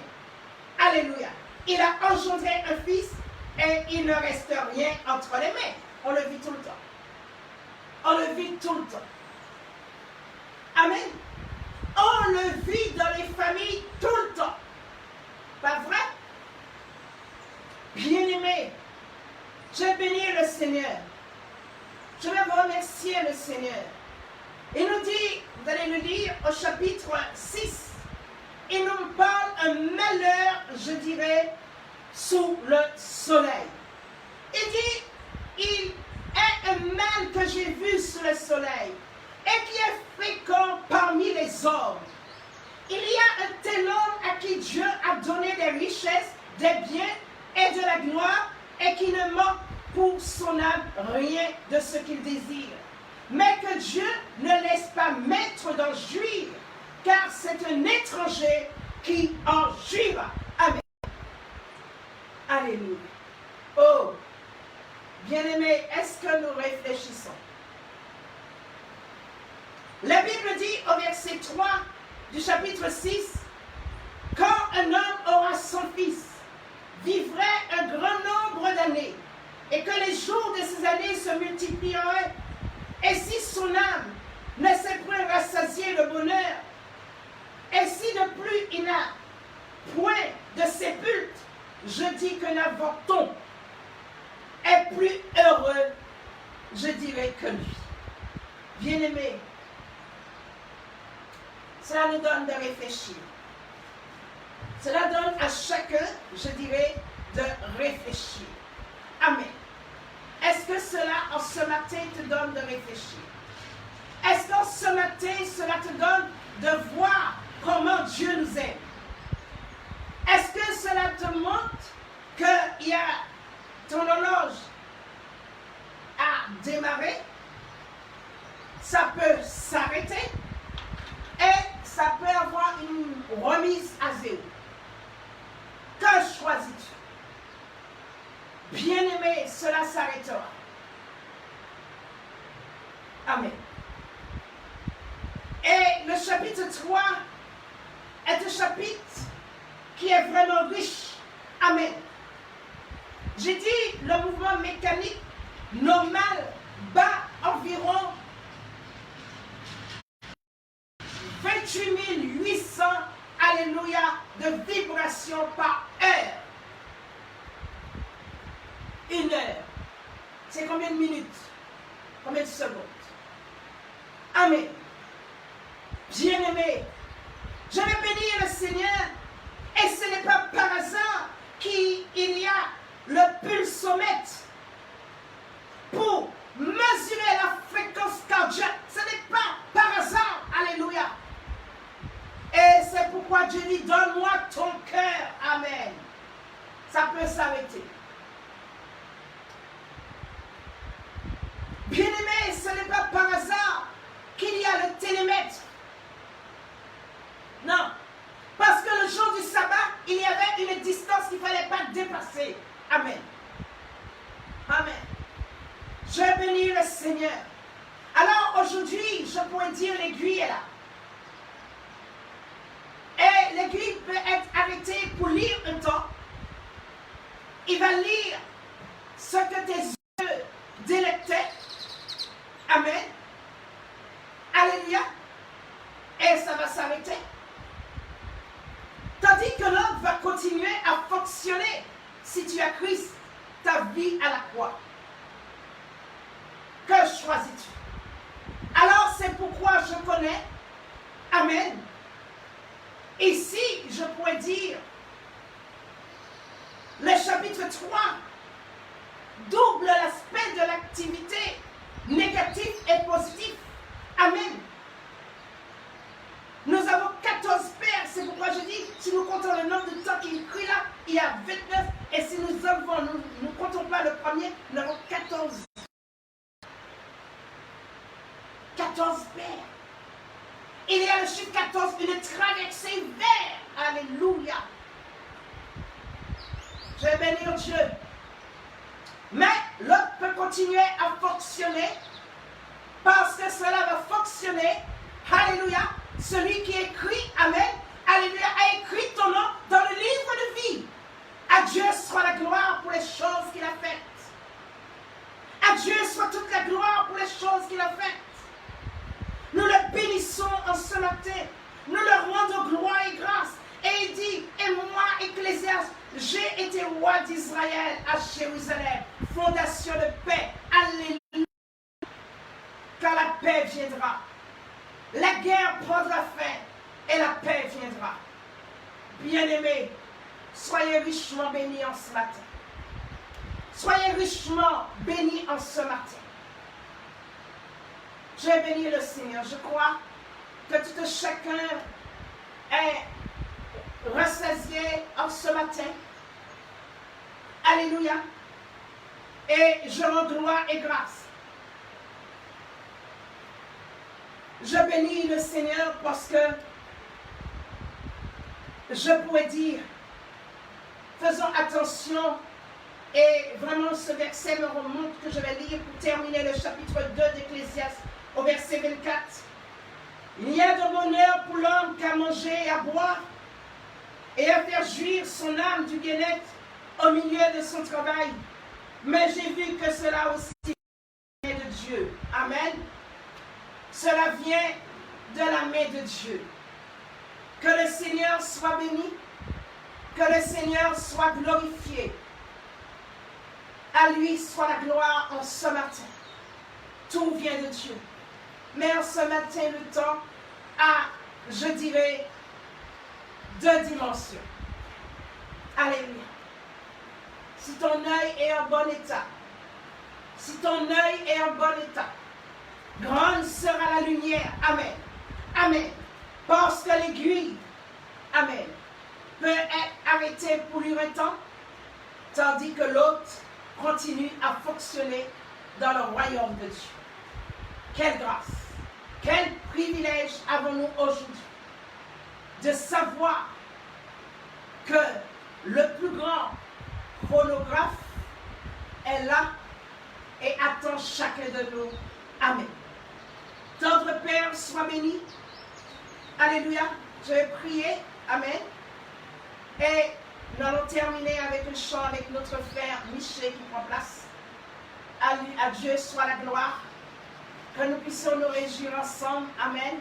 [SPEAKER 4] Alléluia. Il a engendré un fils et il ne reste rien entre les mains. On le vit tout le temps. On le vit tout le temps. Amen. On le vit dans les familles tout le temps. Pas vrai? Bien-aimé, je bénis le Seigneur. Je vais vous remercier le Seigneur. Il nous dit, vous allez le lire au chapitre 6, il nous parle un malheur, je dirais, sous le soleil. Il dit, il est un mal que j'ai vu sous le soleil et qui est fréquent parmi les hommes. Il y a un tel homme à qui Dieu a donné des richesses, des biens et de la gloire et qui ne manque pour son âme rien de ce qu'il désire. Mais que Dieu ne laisse pas mettre dans le jouir, car c'est un étranger qui en jouira. Amen. Alléluia. Oh, bien-aimés, est-ce que nous réfléchissons? La Bible dit au verset 3 du chapitre 6, quand un homme aura son fils, vivrait un grand nombre d'années, et que les jours de ces années se multiplieraient, et si son âme ne sait plus rassasier le bonheur. Et si de plus il n'a point de sépulte, je dis que l'avorton est plus heureux, je dirais, que lui. Bien-aimé, cela nous donne de réfléchir. Cela donne à chacun, je dirais, de réfléchir. Amen. Est-ce que cela, en ce matin, te donne de réfléchir? Est-ce qu'en ce matin, cela te donne de voir comment Dieu nous aime? Est-ce que cela te montre qu'il y a ton horloge à démarrer? Ça peut s'arrêter et ça peut avoir une remise à zéro. Que choisis-tu? Bien-aimé, cela s'arrêtera. Amen. Et le chapitre 3 est un chapitre qui est vraiment riche. Amen. J'ai dit le mouvement mécanique normal bat environ 28 800, alléluia, de vibrations par heure. Une heure. C'est combien de minutes? Combien de secondes? Amen. Bien-aimé, je vais bénir le Seigneur. Et ce n'est pas par hasard qu'il y a le pulsomètre pour mesurer la fréquence cardiaque. Ce n'est pas par hasard. Alléluia. Et c'est pourquoi Dieu dit, donne-moi ton cœur. Amen. Ça peut s'arrêter. Bien-aimé, ce n'est pas par hasard qu'il y a le télémètre. Non. Parce que le jour du sabbat, il y avait une distance qu'il ne fallait pas dépasser. Amen. Amen. Je bénis le Seigneur. Alors aujourd'hui, je pourrais dire l'aiguille est là. Et l'aiguille peut être arrêtée pour lire un temps. Il va lire ce que tes yeux délectaient. Amen. Alléluia. Et ça va s'arrêter. Tandis que l'autre va continuer à fonctionner si tu as Christ, ta vie à la croix. Que choisis-tu? Alors c'est pourquoi je connais, amen. Ici, je pourrais dire, le chapitre 3 double l'aspect de l'activité négative et positive. Amen. Nous avons 14 pères, c'est pourquoi je dis, si nous comptons le nombre de temps qu'il écrit là, il y a 29, et si nous ne comptons pas le premier, nous avons 14. 14 pères. Il y a le chiffre 14, une traversée vers. Alléluia. Je vais bénir Dieu. Mais l'autre peut continuer à fonctionner parce que cela va fonctionner. Alléluia. Celui qui écrit, amen, alléluia, a écrit ton nom dans le livre de vie. À Dieu soit la gloire pour les choses qu'il a faites. À Dieu soit toute la gloire pour les choses qu'il a faites. Nous le bénissons en ce matin. Nous leur rendons gloire et grâce. Et il dit, et moi, Ecclésiaste, j'ai été roi d'Israël à Jérusalem. Fondation de paix. Alléluia. Car la paix viendra. La guerre prendra fin et la paix viendra. Bien-aimés, soyez richement bénis en ce matin. Soyez richement bénis en ce matin. J'ai béni le Seigneur. Je crois que tout chacun est rassasié en ce matin. Alléluia. Et je rends gloire et grâce. Je bénis le Seigneur parce que je pourrais dire, faisons attention, et vraiment ce verset me remonte que je vais lire pour terminer le chapitre 2 d'Ecclésiaste au verset 24. Il y a de bonheur pour l'homme qu'à manger et à boire et à faire jouir son âme du bien-être au milieu de son travail. Mais j'ai vu que cela aussi est de Dieu. Amen. Cela vient de la main de Dieu. Que le Seigneur soit béni, que le Seigneur soit glorifié. À lui soit la gloire en ce matin. Tout vient de Dieu. Mais en ce matin, le temps a, je dirais, 2 dimensions. Alléluia. Si ton œil est en bon état, si ton œil est en bon état, grande sera la lumière. Amen. Amen. Parce que l'aiguille, amen, peut être arrêtée pour lui un temps, tandis que l'autre continue à fonctionner dans le royaume de Dieu. Quelle grâce, quel privilège avons-nous aujourd'hui de savoir que le plus grand chronographe est là et attend chacun de nous. Amen. Notre Père soit béni. Alléluia. Je vais prier. Amen. Et nous allons terminer avec un chant avec notre frère Michel qui prend place. À Dieu soit la gloire. Que nous puissions nous réjouir ensemble. Amen.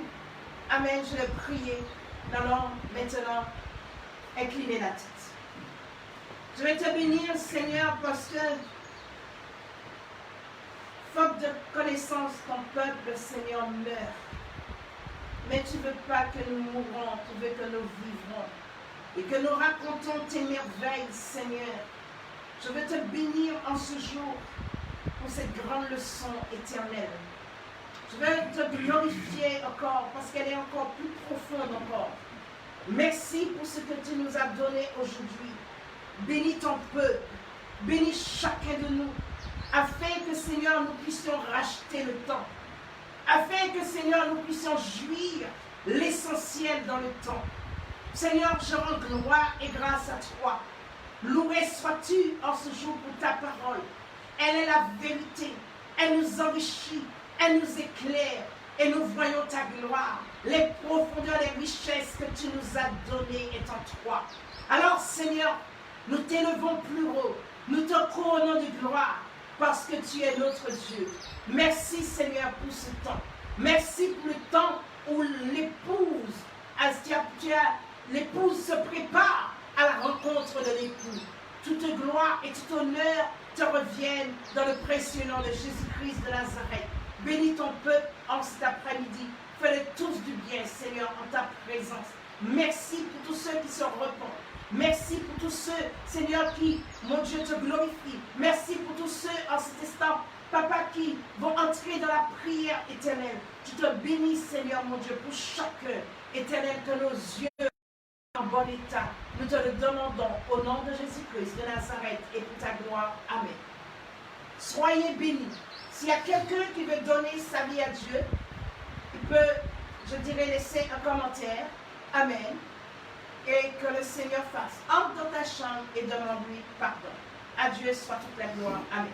[SPEAKER 4] Amen. Je vais prier. Nous allons maintenant incliner la tête. Je vais te bénir, Seigneur, parce que, faute de connaissance, ton peuple, Seigneur, meurt. Mais tu ne veux pas que nous mourons, tu veux que nous vivrons. Et que nous racontons tes merveilles, Seigneur. Je veux te bénir en ce jour pour cette grande leçon éternelle. Je veux te glorifier encore parce qu'elle est encore plus profonde encore. Merci pour ce que tu nous as donné aujourd'hui. Bénis ton peuple, bénis chacun de nous, afin que, Seigneur, nous puissions racheter le temps, afin que, Seigneur, nous puissions jouir l'essentiel dans le temps. Seigneur, je rends gloire et grâce à toi. Loué sois-tu en ce jour pour ta parole. Elle est la vérité, elle nous enrichit, elle nous éclaire, et nous voyons ta gloire. Les profondeurs, les richesses que tu nous as données est en toi. Alors, Seigneur, nous t'élevons plus haut, nous te couronnons de gloire, parce que tu es notre Dieu. Merci, Seigneur, pour ce temps. Merci pour le temps où l'épouse, l'épouse se prépare à la rencontre de l'époux. Toute gloire et tout honneur te reviennent dans le précieux nom de Jésus-Christ de Nazareth. Bénis ton peuple en cet après-midi. Fais-le tous du bien, Seigneur, en ta présence. Merci pour tous ceux qui se repentent. Merci pour tous ceux, Seigneur, qui, mon Dieu, te glorifient. Merci pour tous ceux en cet instant, Papa, qui vont entrer dans la prière éternelle. Tu te bénis, Seigneur, mon Dieu, pour chacun. Éternel, que nos yeux soient en bon état. Nous te le demandons au nom de Jésus-Christ de Nazareth et pour ta gloire. Amen. Soyez bénis. S'il y a quelqu'un qui veut donner sa vie à Dieu, il peut, je dirais, laisser un commentaire. Amen. Et que le Seigneur fasse. Entre dans ta chambre et demande-lui pardon. À Dieu soit toute la gloire. Amen.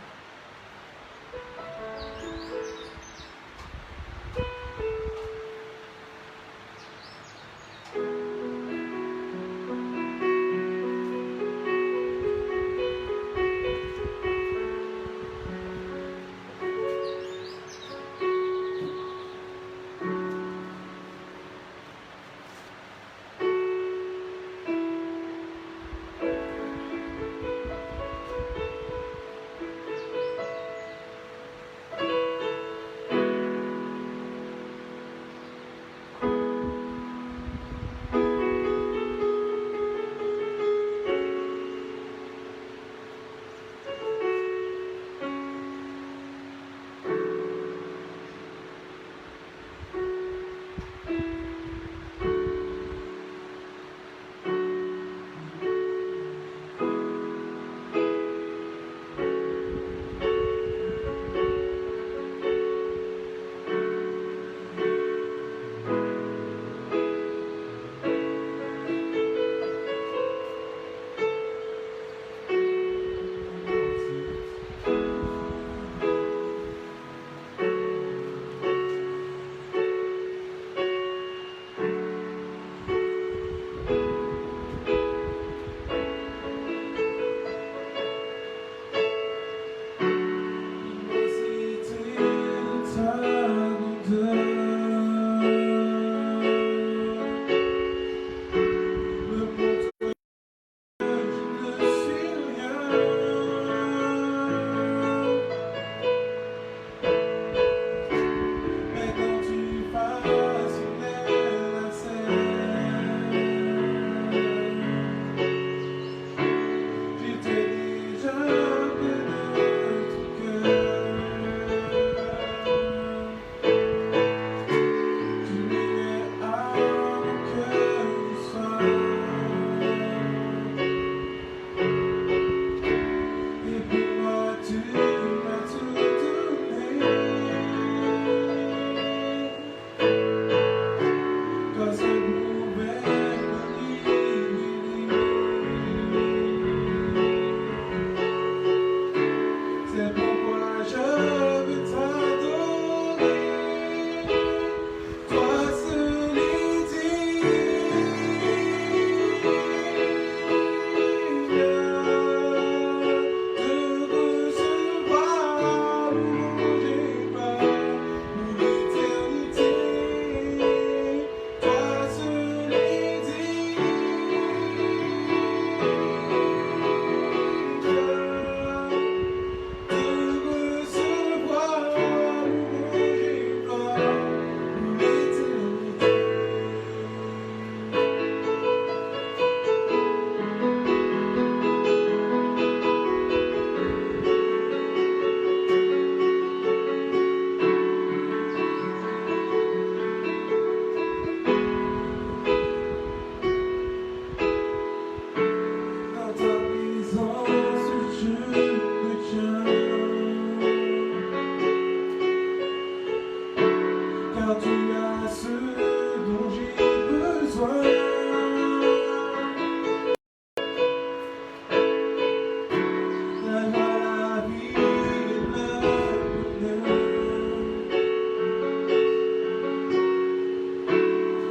[SPEAKER 3] car tu as ce dont j'ai besoin. La joie, la vie et le bonheur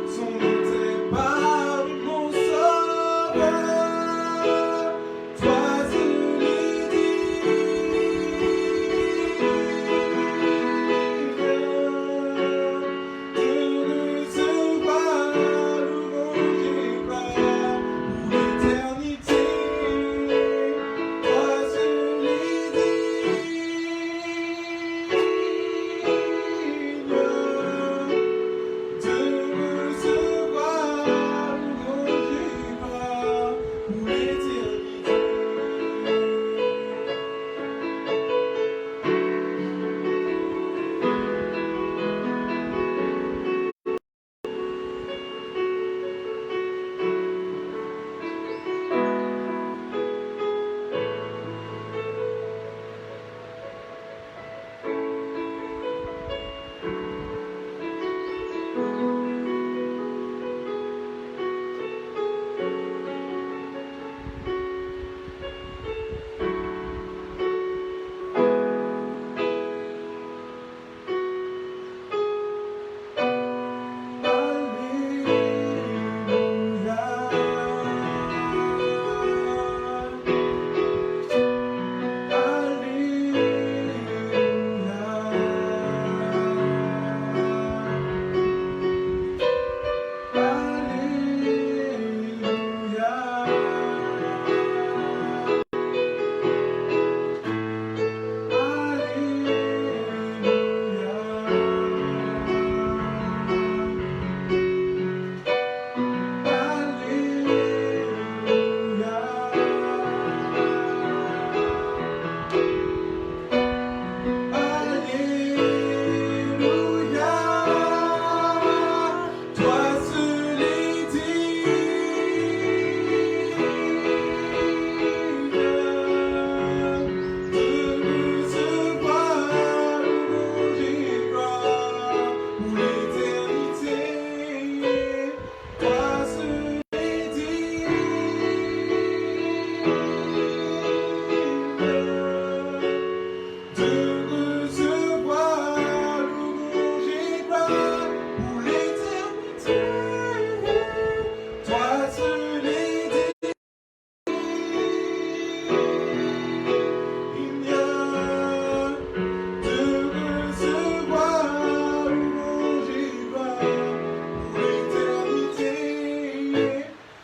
[SPEAKER 3] sont dans tes paroles, mon sauveur.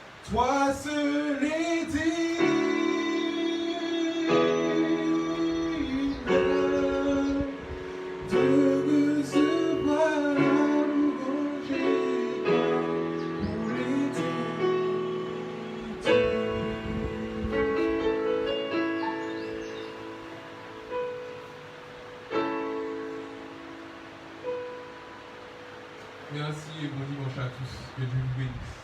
[SPEAKER 3] Toi seul est
[SPEAKER 2] Merci et bon dimanche à tous. Que Dieu vous bénisse.